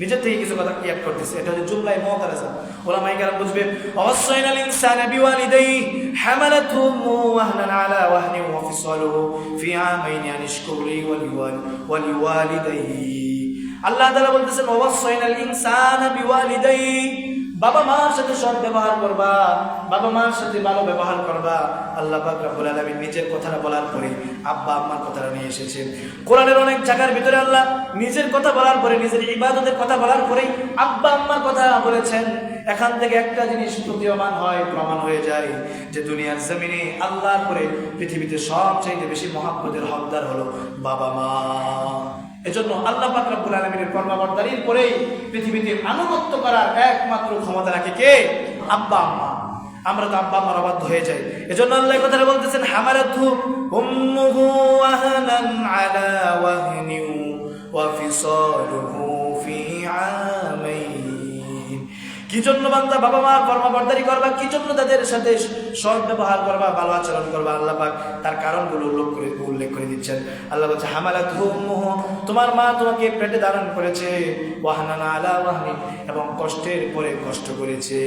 নিজের থেকে কিছু কথা ইয়াদ করতেছে, এটা হচ্ছে জুমলায়ে মুতারাজা। উলামায়ে কেরাম বুঝবে, ওয়াসাইনাল ইনসানা বিওয়ালিদাইহি হামালাতহু ওয়াহনান আলা ওয়াহনিন ওয়া ফিসালুহু ফি আমাইনি আন ইশকুর লি ওয়া লিওয়ালিদাইহি। আল্লাহ তাআলা বলতেছেন, ওয়াসাইনাল ইনসানা বিওয়ালিদাইহি, বাবা মার সাথে সৎ ব্যবহার করবা, বাবা মার সাথে ভালো ব্যবহার করবা। আল্লাহ পাক রব্বুল আলামিন নিজের কথাটা বলার পরে আব্বা আম্মার কথাটা নিয়ে এসেছেন। কোরআনের অনেক জায়গার ভিতরে আল্লাহ নিজের কথা বলার পরে, নিজের ইবাদতের কথা বলার পরে আব্বা আম্মার কথা বলেছেন। এখান থেকে একটা জিনিস প্রতীয়মান হয়, প্রমাণ হয়ে যায় যে দুনিয়ার জমিনে আল্লাহর পরে পৃথিবীতে সবচেয়ে বেশি মহাব্বতের হকদার হলো বাবা মা। এজন্য আল্লাহ পাক রব্বুল আলামিনের ফরমাবরদারির পরেই পৃথিবীতে আনুগত্য করার একমাত্র ক্ষমতা রাখে কে? আব্বা আম্মা। আমরা তো আব্বা আম্মার অবাধ্য হয়ে যাই। এজন্য আল্লাহ এই কথাটা বলতেছেন, হামালাতহু উম্মুহু ওয়াহনান আলা ওয়াহনিন ওয়া ফিসালুহু ফি আমাইন। কি জন্য বান্দা বাবা মার ফরমাবরদারি করবা, কি জন্য তাদের সাথে সৎ ব্যবহার করবা, ভালো আচরণ করবা, আল্লাহ পাক তার কারণগুলো উল্লেখ করে দিচ্ছেন। আল্লাহ বলছে, হামালাতহু উম্মুহু, তোমার মা তোমাকে পেটে ধারণ করেছে, ওয়াহনান আলা ওয়াহনিন, এবং কষ্টের পরে কষ্ট করেছে,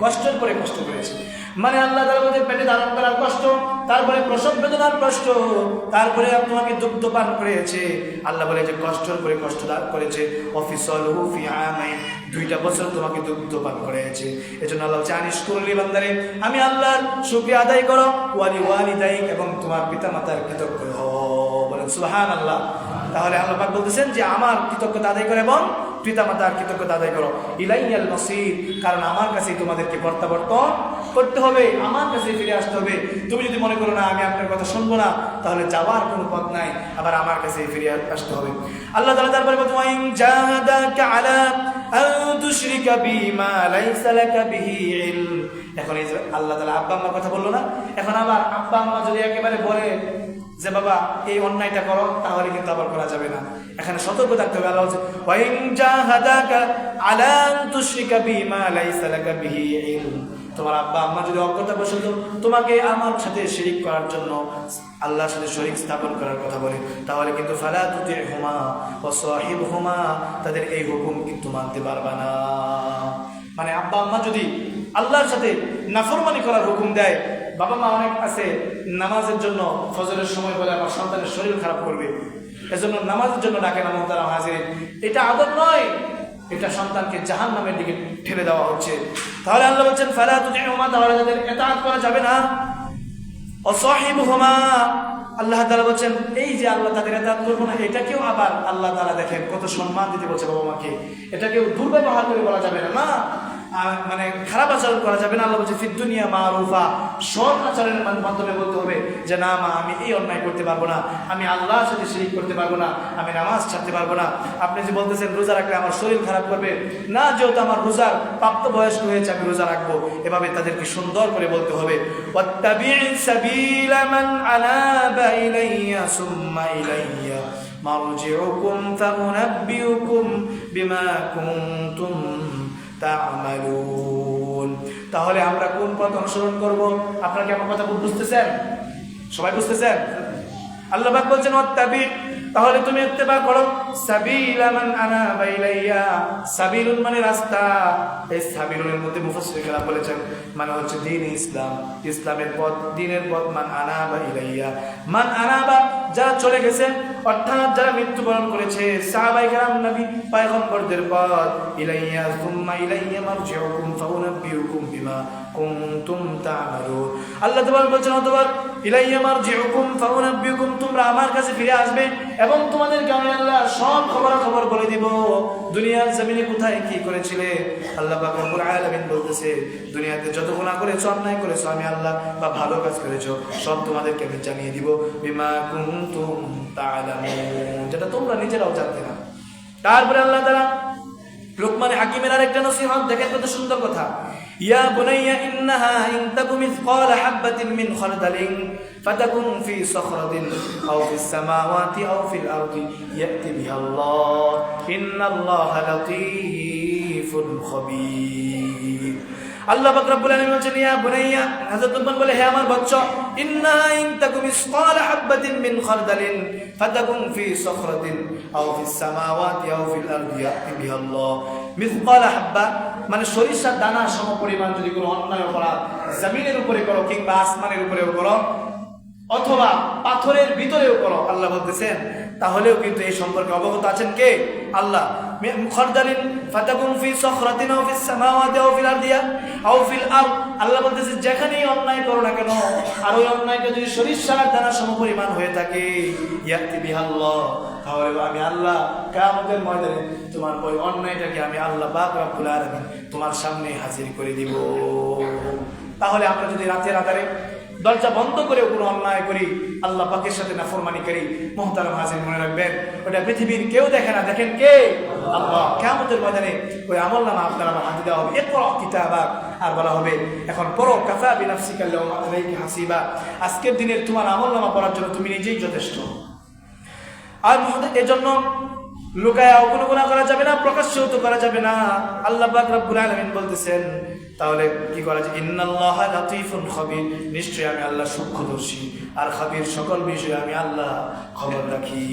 কষ্টের পরে কষ্ট করেছে। মানে আল্লাহ তাআলা বলতে পেটে ধারণ করার কষ্ট, তারপরে প্রসব বেদনার কষ্ট, তারপরে তোমাকে দুগ্ধ পান করেছে। আল্লাহ বলে যে কষ্টের পরে কষ্ট দান করেছে, অফিসালহু ফি আমাইন, 2টা বছর তোমাকে দুগ্ধ পান করেছে। এজন্য আল্লাহ বলছে, আনিশ করলি বান্দারে, আমি আল্লাহর শুকরিয়া আদায় করো, ওয়ালি ওয়ালিদাইক, এবং তোমার পিতামাতার কৃতজ্ঞ হও। বলেন সুবহানাল্লাহ। তাহলে আল্লাহ পাক বলতেছেন যে আমার কৃতজ্ঞতা আদায় করো এবং পিতামাতার কৃতজ্ঞতা আদায় করো। ইলাইয়াল মাসির, কারণ আমার কাছেই তোমাদেরকে প্রত্যাবর্তন করতে হবে, আমার কাছে ফিরে আসতে হবে। তুমি যদি মনে করো না আমি আপনার কথা শুনবো না, তাহলে যাওয়ার কোনো পথ নাই, আবার আমার কাছে ফিরে আসতে হবে। আল্লাহ তাআলা তারপরে বলতে, ওয়া ইন জাহাদাকা আলা আন তুশরিকা বিমা লাইসা লাকা বিহি ইলম। এখন এই যে আল্লাহ তাআলা আব্বা আম্মার কথা বললো না, এখন আবার আব্বা আম্মা যদি একেবারে বলে যে বাবা এই অন্যায়টা করো, তাহলে কিন্তু আবার করা যাবে না। এখানে সতর্ক থাকতে হবে। আল্লাহ বলছে, ওয়া ইন জাহাদাকা আলা আন তুশরিকা বিমা লাইসা লাকা বিহি ইলম। তোমার আব্বা আম্মা যদি অজ্ঞতাবশত তোমাকে আমার সাথে শিরিক করার জন্য, আল্লাহর সাথে শরীক স্থাপন করার কথা বলে, তাহলে কিন্তু ফালা তুতি'হুমা ওয়া সাহিবহুমা, তাদের এই হুকুম কিন্তু মানতে পারবা না। মানে আব্বা আম্মা যদি আল্লাহর সাথে নাফরমানি করার হুকুম দেয়, বাবা মা অনেক আছে নামাজের জন্য ফজরের সময় বলে আমার সন্তানের শরীর খারাপ করবে, এজন্য নামাজের জন্য ডাকে না। মুহতারাম হাজিরিন, এটা আদব নয়, এটা সন্তানকে জাহান্নামের দিকে ঠেলে দেওয়া হচ্ছে। তাহলে আল্লাহ বলছেন, ফালা তুতি'হুমা, তাহলে তাদের ইতাআত করা যাবে না। ওয়া সাহিবহুমা, আল্লাহ তাআলা বলছেন এই যে আল্লাহ তাদের ইতাআত করবো না, এটাকেও আবার আল্লাহ তাআলা দেখেন কত সম্মান দিতে বলছে বাবা মাকে, এটাকেও দুর্ব্যবহার করে বলা যাবে না, মানে খারাপ আচরণ করা যাবে না। আল্লাহ বলছে ফিদ দুনিয়া মারুফা, সৎ আচরণের মাধ্যমে বলতে হবে যে না মা, আমি এই অন্যায় করতে পারবো না, আমি আল্লাহর সাথে শিরিক করতে পারবো না, আমি নামাজ ছাড়তে পারবো না। আপনি যে বলতেছেন রোজা রাখলে আমার শরীর খারাপ করবে, না, যেহেতু আমার রোজার প্রাপ্তবয়স্ক হয়েছে আমি রোজা রাখবো, এভাবে তাদেরকে সুন্দর করে বলতে হবে। ওয়াত্তাবি' সাবিলা মান আনাবা ইলাইয়া সুম্মা ইলাইয়া মারজিউকুম ফাউনাব্বিউকুম বিমা কুনতুম তা'মালুন। তাহলে আমরা কোন পথ অনুসরণ করব? আপনারা কি আমার কথা বুঝতেছেন? সবাই বুঝতেছেন? আল্লাহ পাক বলছেন, ওয়াত্তাবি' তাহলে তুমি ইত্তেবা করো সাবিলা মান আনাবা ইলাইয়া। সাবিলুন মানে রাস্তা, এই সাবিলুনের মধ্যে মুফাসসিররা বলেছেন মানে হচ্ছে দ্বীন ইসলাম, ইসলামের পথ, দ্বীনের পথ। মান আনাবা ইলাইয়া, মান আনাবা যারা চলে গেছে অর্থাৎ যারা মৃত্যুবরণ করেছে, সাহাবায়ে কেরাম, নবী পয়গম্বরদের পথ। ইলাইয়া সুম্মা ইলাইয়া মারজিউকুম ফাউনাব্বিউকুম বিমা কুনতুম তা'মালুন। আল্লাহ তাআলা বলছেন অতঃপর ইলাইয়া মারজিউকুম ফাউনাব্বিউকুম, তোমরা আমার কাছে ফিরে আসবে এবং তোমাদেরকে আমি আল্লাহ সব খবর বলে দিব। দুনিয়ার জমিনে কোথায় কি করেছিলে আল্লাহ পাক রব্বুল আলামিন বলতেছে, দুনিয়াতে যত গুনাহ করেছো, অন্যায় করেছো, আমি আল্লাহ বা ভালো কাজ করেছো, সব তোমাদেরকে আমি জানিয়ে দিব। বিমা কুনতুম তা'লামুন, যেটা তোমরা নিজেরাও জানতে না। তারপরে আল্লাহ তাআলা লোকমান হাকিমের আরেকটা নসিহত দেখেন, কত সুন্দর কথা। ইয়া বুনাইয়া ইন্নাহা ইন তাকু মিসকালা হাববাতিন মিন খারদালিন ফাতাকুন ফি সাখরাতিন আও ফিস সামাওয়াতি আও ফিল আরদি ইয়াতি বিহাল্লাহ ইন্নাল্লাহা লাতীফুন খাবীর। আল্লাহ পাক রব্বুল আলামিন বলেন ইয়া বুনাইয়া, হযরত লুকমান বলে হে আমার বাচ্চা, ইন্নাহা ইন তাকু মিসকালা হাববাতিন মিন খারদালিন ফাতাকুন ফি সাখরাতিন আও ফিস সামাওয়াতি আও ফিল আরদি ইয়াতি বিহাল্লাহ। মিসকালা হাব্বা মানে সরিষার দানা সমপরিমাণ যদি কোনো অন্যায় অপরাধ জমিনের উপরে করো কিংবা আসমানের উপরেও করো অথবা পাথরের ভিতরেও করো, আল্লাহ বলতেছেন, তাহলেও কিন্তু এই সম্পর্কে অবগত আছেন কে? আল্লাহ। খারদালিন ফাতাকুন ফি সাখরাতিন আও ফিস সামাওয়াতি আও ফিল আরদি আও ফিল আরদ, আল্লাহ বলতেছে যেখানেই অন্যায় করো না কেন, আর ওই অন্যায়টা যদি সরিষার দানা সমপরিমাণ হয়ে থাকে, ইয়াতি বিহাল্লাহ, তাহলে আমি আল্লাহ কিয়ামতের ময়দানে তোমার ওই অন্যায়টাকে আমি আল্লাহ পাক রব্বুল আলামিন তোমার সামনে হাজির করে দিব। তাহলে আমরা যদি রাতের আধারে দরজা বন্ধ করে কোনো অন্যায় করি, আল্লাহ পাকের সাথে নাফরমানি করি, মুহতারাম হাজির মনে রাখবেন, ওটা পৃথিবীর কেউ দেখে না, দেখেন কে? আল্লাহ। কিয়ামতের ময়দানে ওই আমলনামা আপনার আমার হাতে দেওয়া হবে, ইকরা কিতাবাক, আর বলা হবে এখন পড়ো, কাফা বিনাফসিকা আল-ইয়াওমা আলাইকা হাসিবা, আজকের দিনের তোমার আমলনামা পড়ার জন্য তুমি নিজেই যথেষ্ট। আর এজন্য লুকায়াও কোনো গুনাহ করা যাবে না, প্রকাশ্যেও তো করা যাবে না। আল্লাহ পাক রব্বুল আলামিন বলতেছেন, তাহলে কি করা যায়? ইন্নাল্লাহা লাতীফুন খাবীর, নিশ্চয়ই আমি আল্লাহ সূক্ষ্মদর্শী, আর খাবীর সকল বিষয়ে আমি আল্লাহ খবর রাখি।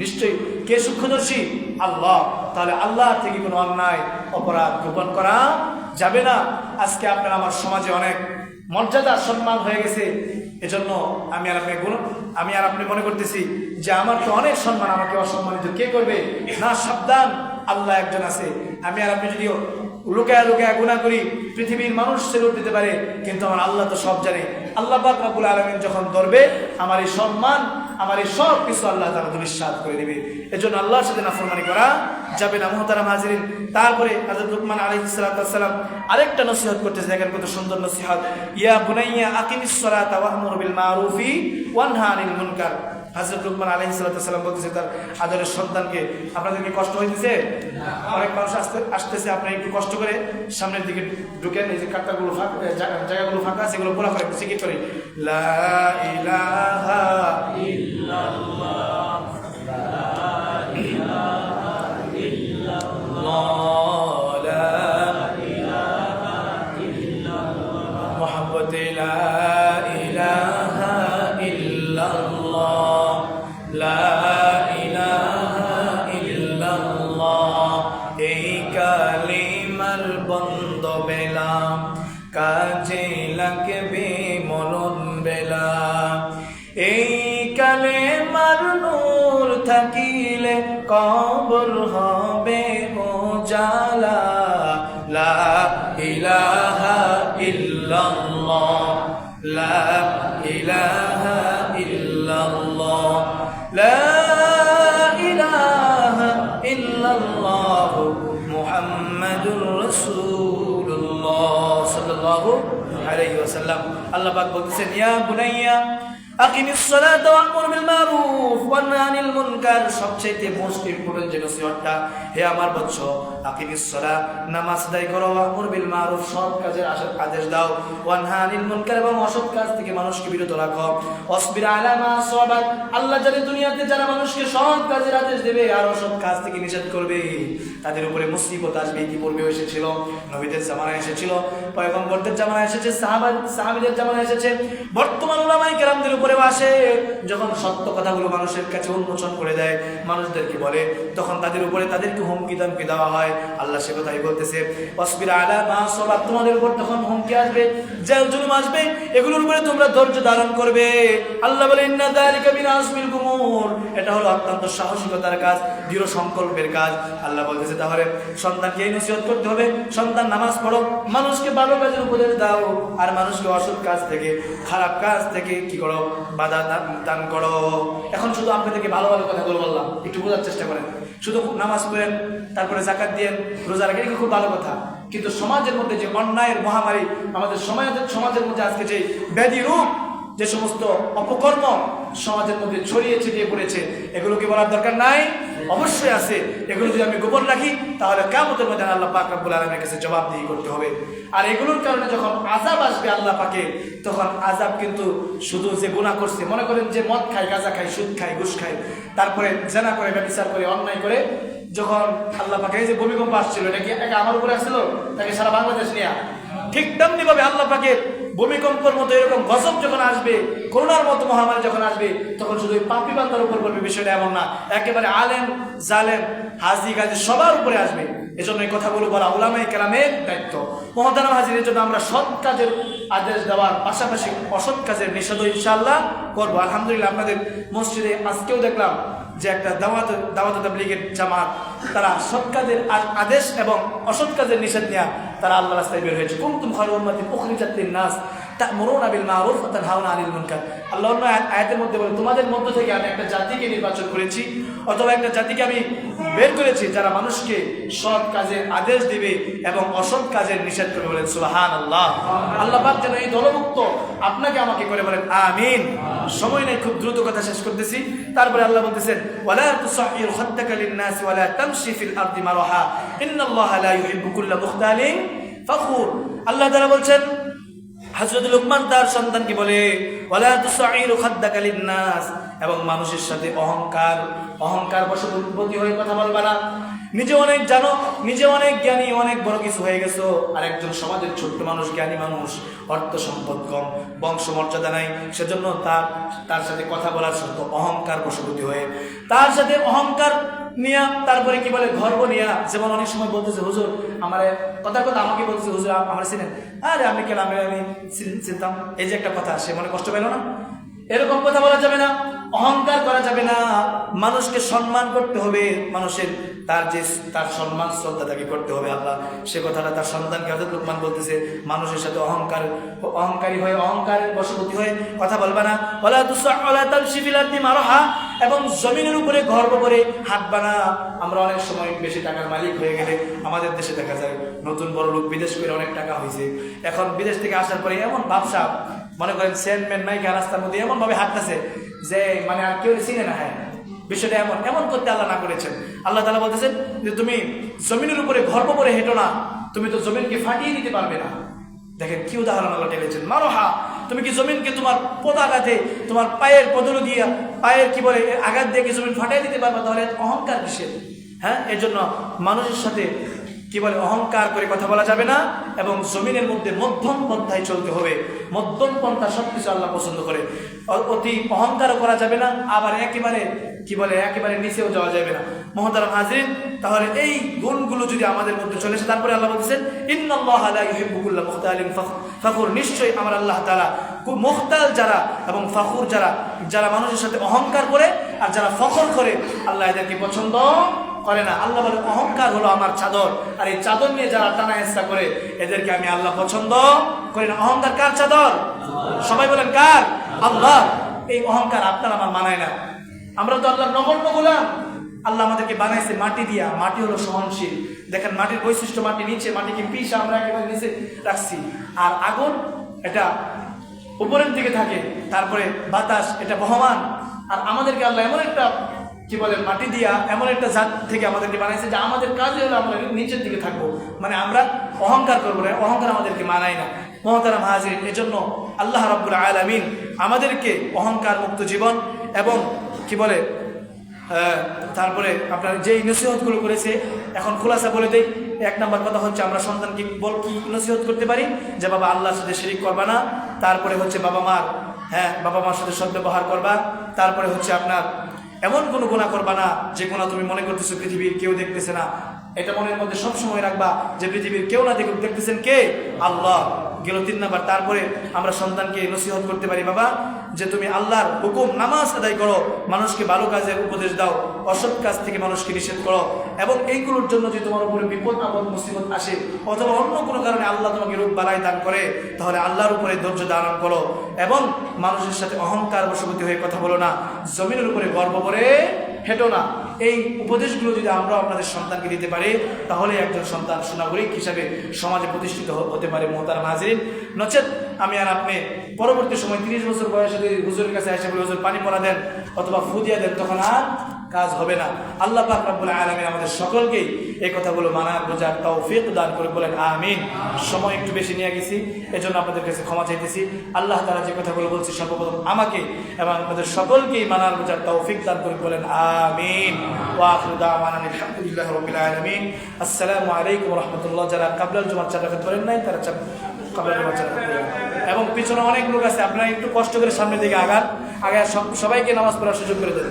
নিশ্চয়ই কে সূক্ষ্মদর্শী? আল্লাহ। তাহলে আল্লাহ থেকে কোনো অন্যায় অপরাধ গোপন করা যাবে না। আজকে আপনার আমার সমাজে অনেক মর্যাদা সম্মান হয়ে গেছে, এজন্য আমি আর আপনি মনে করতেছি যে আমার তো অনেক সম্মান, আমাকে অসম্মানিত কে করবে? না, সাবধান, আল্লাহ একজন আছে। আমি আর আপনি যদিও লুকায়া গুনাহ করি, পৃথিবীর মানুষ সেলুট দিতে পারে, কিন্তু আমার আল্লাহ তো সব জানে। আল্লাহ পাক রব্বুল আলামিন যখন ধরবে, আমার এই সম্মান, আমার এই সব কিছু আল্লাহ তাআলা দুলিশাত করে দিবে। এজন্য আল্লাহর সাথে নাফরমানি করা যাবে না, মুহতারাম হাজিরিন। তারপরে হযরত লুকমান আলাইহিস সালাম আরেকটা নসিহত করতেছে, দেখেন কত সুন্দর নসিহত। ইয়া বুনাইয়া আকিমিস সালাতা ওয়া'মুর বিল মারুফি ওয়ানহা আনিল মুনকার। হযরত লুকমান আলাইহিস সালাম বলতেছে তার আদরের সন্তানকে, আপনাদের কি কষ্ট হইতেছে? অনেক মানুষ আসতেছে, আপনি একটু কষ্ট করে সামনের দিকে ঢুকেন, এই যে কাঁটাগুলো ফাঁকা, জায়গাগুলো ফাঁকা আছে, এগুলো পুরা করে একটু জিকির করি, লা ইলাহা ইল্লাল্লাহ, লা ইলাহা ইল্লাল্লাহ, লা ইলাহা ইল্লাল্লাহ, মুহাম্মাদুর লা ইলাহা ইল্লাল্লাহ, লা ইলাহা ইল্লাল্লাহ। এই কালিমার বন্ধ বেলা, কাজে লাগবে মরণ বেলা, এই কালিমার নূর থাকিলে কবর হবে উজালা, লা ইলাহা ইল্লাল্লাহ, লা ইলাহা ইল্লাল্লাহ, লা ইলাহা ইল্লাল্লাহ, মুহাম্মাদুর রাসূলুল্লাহ সাল্লাল্লাহু আলাইহি ওয়াসাল্লাম। আল্লাহ পাক বলতেছেন, ইয়া বুনাইয়া আকিমিস সালাতা ওয়া'মুর বিল মারুফ ওয়ানহা আনিল মুনকার। সবচেয়ে মোস্ট ইম্পর্টেন্ট যে নসিহতটা, হে আমার বৎস, আকিমিস সালাত, নামাজ আদায় করো, ওয়া'মুর বিল মারুফ, সৎ কাজের আদেশ দাও, ওয়ানহা আনিল মুনকার, এবং অসৎ কাজ থেকে মানুষকে বিরত রাখো, ওয়াসবির আলা মা আসাবাক। আল্লাহ জানে দুনিয়াতে যারা মানুষকে সৎ কাজের আদেশ দেবে আর অসৎ কাজ থেকে নিষেধ করবে, তাদের উপরে মুসিবত আসবে। কি পূর্বে এসেছিল, নবীদের জামানায় এসেছিল, পয়গম্বরদের জামানায় এসেছে, সাহাবীদের জামানায় এসেছে, বর্তমান উলামায়ে কেরামদের উপরেও আসে, যখন সত্য কথাগুলো মানুষের কাছে উন্মোচন করে দেয়, মানুষদেরকে বলে, তখন তাদের উপরে তাদেরকে হুমকি দামকি দেওয়া হয়। আল্লাহ সে কথাই বলতেছে, অসবির আলা মা সবার, তোমাদের উপর তখন হুমকি আসবে, জেল জুলুম আসবে, এগুলোর উপরে তোমরা ধৈর্য ধারণ করবে। আল্লাহ বলে ইন্না যালিকা মিন আজমিল উমুর, এটা হলো অত্যন্ত সাহসিকতার কাজ, দৃঢ় সংকল্পের কাজ। আল্লাহ বলতেছে তাহলে সন্তানকে এই নসিহত করতে হবে, সন্তান নামাজ পড়ো, মানুষকে ভালো কাজের উপদেশ দাও, আর মানুষকে অসৎ কাজ থেকে, খারাপ কাজ থেকে কি করো, বাধা দান করো। এখন শুধু আপনাদেরকে ভালো ভালো কথাগুলো বললাম, একটু বোঝার চেষ্টা করেন। শুধু নামাজ পড়েন, তারপরে জাকাত দিয়েন, রোজা রাখেন, খুব ভালো কথা, কিন্তু সমাজের মধ্যে যে অন্যায়ের মহামারী, আমাদের সমাজের মধ্যে আজকে যে ব্যাধি রূপ, যে সমস্ত অপকর্ম সমাজের মধ্যে ছড়িয়ে ছিটিয়ে পড়েছে, এগুলো কি বলার দরকার নাই? অবশ্যই আছে। এগুলো যদি আমি গোপন রাখি, তাহলে কিয়ামতের মধ্যে আল্লাহ পাক রব্বুল আলামিনের কাছে জবাবদিহি করতে হবে। আর এগুলোর কারণে যখন আযাব আসবে আল্লাহ পাকের, তখন আযাব কিন্তু শুধু যে গুনাহ করছে, মনে করেন যে মদ খায়, গাঁজা খায়, সুদ খায়, ঘুষ খায়, তারপরে জেনা করে, ব্যভিচার করে, অন্যায় করে, যখন আল্লাহ পাকে এই যে ভূমিকম্প আসছিল, এটা কি একা আমার উপরে আসছিল, তাকে সারা বাংলাদেশ নিয়ে, ঠিক তেমনি ভাবে আল্লাহ পাকের ভূমিকম্পের মতো এরকম গজব যখন আসবে, করোনার মতো মহামারী যখন আসবে, তখন শুধু পাপী বান্দার উপর পড়বে বিষয়টা এমন না, একেবারে আলেম জালেম হাজি গাজী সবার উপরে আসবে। এজন্য এই কথাগুলো বলা উলামায়ে কেরামের দায়িত্ব। মহতারাম হাজির, এর জন্য আমরা সৎ কাজের আদেশ দেওয়ার পাশাপাশি অসৎ কাজের নিষেধ ইনশাআল্লাহ করবো। আলহামদুলিল্লাহ, আপনাদের মসজিদে আজকেও দেখলাম যে একটা দাওয়াত তাবলীগের জামাত, তারা সৎ কাজের আদেশ এবং অসৎ কাজের নিষেধ নিয়ে তারা আল্লাহর রাস্তায় বের হয়েছে। কুনতুম খায়রা উম্মাতিন উখরিজাত লিন-নাস তা'মুরুনা বিল মা'রুফ ওয়া তানহাউনা আনিল মুনকার। আল্লাহ অন্য আয়াতের মধ্যে বলে, তোমাদের মধ্য থেকে আমি একটা জাতিকে নির্বাচন করেছি, অথবা একটা জাতিকে আমি বের করেছি, যারা মানুষকে সৎ কাজের আদেশ দিবে এবং অসৎ কাজের নিষেধ করবে। বলেন সুবহানাল্লাহ। আল্লাহ পাক যেন এই দলভুক্ত আপনাকে আমাকে করে বলেন আমিন। সময় নেই, খুব দ্রুত কথা শেষ করতেছি। তারপরে আল্লাহ বলতেছেন, ওয়ালা তুসাইর খাদ্দাকা লিন-নাস ওয়ালা তামশি ফিল আরদি মারহা ইন্নাল্লাহা লা ইউহিব্বু কুল্লা মুখতালিন ফাখুর। আল্লাহ তাআলা বলছেন, হযরত লুকমান তার সন্তানকে বলে, ওয়ালা তুসাইরু খাদ্দাকা লিন-নাস, এবং মানুষের সাথে অহংকার বশবর্তী হয়ে কথা বলবা না। নিজে অনেক জানো, নিজে অনেক জ্ঞানী, অনেক বড় কিছু হয়ে গেছো, আর একজন সমাজের ছোট্ট মানুষ, জ্ঞানী মানুষ, অর্থ সম্পদ কম, বংশ মর্যাদা নাই, সেজন্য তার সাথে কথা বলার সত্য অহংকার বশবর্তী হয়ে, তার সাথে অহংকার নিয়া, তারপরে কি বলে গর্ব নিয়া। যেমন অনেক সময় বলতেছে, হুজুর আমার কথা আমাকে বলতেছে, হুজুর আমার চিনেন, আরে আমি কেন, আমি চিনতাম, এই যে একটা কথা, সে মনে কষ্ট পেল না। এরকম কথা বলা যাবে না, অহংকার করা যাবে না। মানুষকে সম্মান করতে হবে, মানুষের তার সম্মান শ্রদ্ধা তাকে করতে হবে। আল্লাহ সে কথাটা তার সন্তানকে হযরত লুকমান বলতেছে, মানুষের সাথে অহংকারী হয়ে, অহংকারের বশবর্তী হয়ে কথা বলবা না। ওয়ালা তামশি ফিল আরদি মারহা, এবং জমিনের উপরে গর্ব করে হাঁটবা না। আমরা অনেক সময় বেশি টাকার মালিক হয়ে গেলে আমাদের দেশে দেখা যায় নতুন বড় লোক বিদেশ করে অনেক টাকা হয়েছে, এখন বিদেশ থেকে আসার পরে এমন ব্যবসা, মনে করেন সেন্টম্যান নাইকা রাস্তার মধ্যে এমন ভাবে হাঁটতেছে যে মানে আর কেউ চিনে না। হ্যাঁ, বিষয়টা এমন করতে আল্লাহ না করেছেন। আল্লাহ তাআলা বলতেছেন যে তুমি জমিনের উপরে গর্ব করে হেঁটো না, তুমি তো জমিনকে ফাটিয়ে দিতে পারবে না। দেখেন কি উদাহরণ আল্লাহ টেনেছেন, মারহা, তুমি কি জমিনকে তোমার পদাঘাতে, তোমার পায়ের পদল দিয়ে, পায়ের কি বলে আঘাত দিয়ে কি জমিন ফাটিয়ে দিতে পারবে? তাহলে অহংকার কিসের? হ্যাঁ, এর জন্য মানুষের সাথে কি বলে অহংকার করে কথা বলা যাবে না, এবং জমিনের মধ্যে মধ্যম পন্থায় চলতে হবে। মধ্যম পন্থা সবকিছু আল্লাহ পছন্দ করে। অতি অহংকারও করা যাবে না, আবার একেবারে নিচেও যাওয়া যাবে না। মুহতারাম হাজিরিন, তাহলে এই গুণগুলো যদি আমাদের মধ্যে চলে আসে, তারপরে আল্লাহ বলতেছেন ইন্নাল্লাহা লা ইউহিব্বু কুল্লা মুখতালিন ফাখুর, নিশ্চয়ই আমার আল্লাহ তাআলা মুখতাল যারা এবং ফাখুর যারা মানুষের সাথে অহংকার করে আর যারা ফখর করে, আল্লাহ এদেরকে পছন্দ করে না। আল্লাহ বলে অহংকার হলো আমার চাদর, আর এই চাদর নিয়ে যারা টানা হেঁচড়া করে, এদেরকে আমি আল্লাহ পছন্দ করি না। অহংকার কার চাদর? সবাই বলেন কার? আল্লাহ। এই অহংকার আপনার আমার মানায় না। আমরা তো আল্লাহর নগণ্য গোলাম। আল্লাহ আমাদেরকে বানাইছে মাটি দিয়া, মাটি হলো সহনশীল। দেখেন মাটির বৈশিষ্ট্য, মাটি নিচে, মাটিকে পিষা আমরা একেবারে নিচে রাখছি, আর আগুন এটা উপরের দিকে থাকে, তারপরে বাতাস এটা বহমান। আর আমাদেরকে আল্লাহ এমন একটা কি বলে মাটি দিয়া এমন একটা জাত থেকে আমাদেরকে বানাইছে যে আমাদের কাজে হলো আমরা নিচের দিকে থাকবো, মানে আমরা অহংকার করবো না। অহংকার আমাদেরকে মানায় না। মুহতারাম হাজির, এজন্য আল্লাহ রাব্বুল আলামিন আমাদেরকে অহংকার মুক্ত জীবন এবং কি বলে তারপরে আপনার যেই নসিহতগুলো করেছে, এখন খোলাসা বলে দেই। এক নম্বর কথা হচ্ছে, আমরা সন্তানকে কি নসিহত করতে পারি যে বাবা আল্লাহর সাথে শিরিক করবা না। তারপরে হচ্ছে বাবা মার হ্যাঁ, বাবা মার সাথে সদ্ব্যবহার করবা। তারপরে হচ্ছে আপনার এমন কোনো গুনাহ করবা না যে গুনাহ তুমি মনে করতেছো পৃথিবীর কেউ দেখতেছে না। এটা মনের মধ্যে সব সময় রাখবা যে পৃথিবীর কেউ না দেখুক, দেখতেছেন কে? আল্লাহ। গেল 3 নাম্বার। তারপরে আমরা সন্তানকে নসিহত করতে পারি, বাবা যে তুমি আল্লাহর হুকুম নামাজ আদায় করো, মানুষকে ভালো কাজের উপদেশ দাও, অসৎ কাজ থেকে মানুষকে নিষেধ করো, এবং এইগুলোর জন্য যদি তোমার উপরে বিপদ আপদ মুসিবত আসে অথবা অন্য কোনো কারণে আল্লাহ তোমাকে রূপ বালাই দান করে, তাহলে আল্লাহর উপরে ধৈর্য ধারণ করো এবং মানুষের সাথে অহংকার বশবর্তী হয়ে কথা বলো না, জমিনের উপরে গর্ব করে হেঁটো না। এই উপদেশগুলো যদি আমরা আপনাদের সন্তানকে দিতে পারি, তাহলে একজন সন্তান সুনাগরিক হিসাবে সমাজে প্রতিষ্ঠিত হতে পারে। মোহতারাম হাজিরিন, নচেত আমি আর আপনি পরবর্তী সময় 30 বছর বয়সে যদি হুজুরের কাছে এসে বলে হুজুর পানি পড়া দেন অথবা ফু দিয়া দেন, তখন আর কাজ হবে না। আল্লাহ পাক রব্বুল আলামিন আমাদের সকলকেই এই কথাগুলো মানার বোঝার তৌফিক দান করে, বলেন আমিন। সময় একটু বেশি নিয়ে গেছি, এজন্য আপনাদের কাছে ক্ষমা চাইতেছি। আল্লাহ তাআলা যে কথাগুলো বলছি সর্বপ্রথম আমাকে এবং আপনাদের সকলকেই মানার বোঝার তৌফিক দান করে, বলেন আমিন। ওয়া আখিরু দাওয়ানা আলহামদুলিল্লাহি রাব্বিল আলামিন। আসসালামু আলাইকুম ওয়া রাহমাতুল্লাহ। যারা কাবলাল জুমার চাটাকাত করেন নাই তারা কাবলাল জুমার চাটাকাত করেন, এবং পিছনে অনেক লোক আছে, আপনারা একটু কষ্ট করে সামনের দিকে আগান, আগে সবাইকে নামাজ পড়ার সুযোগ করে দেন।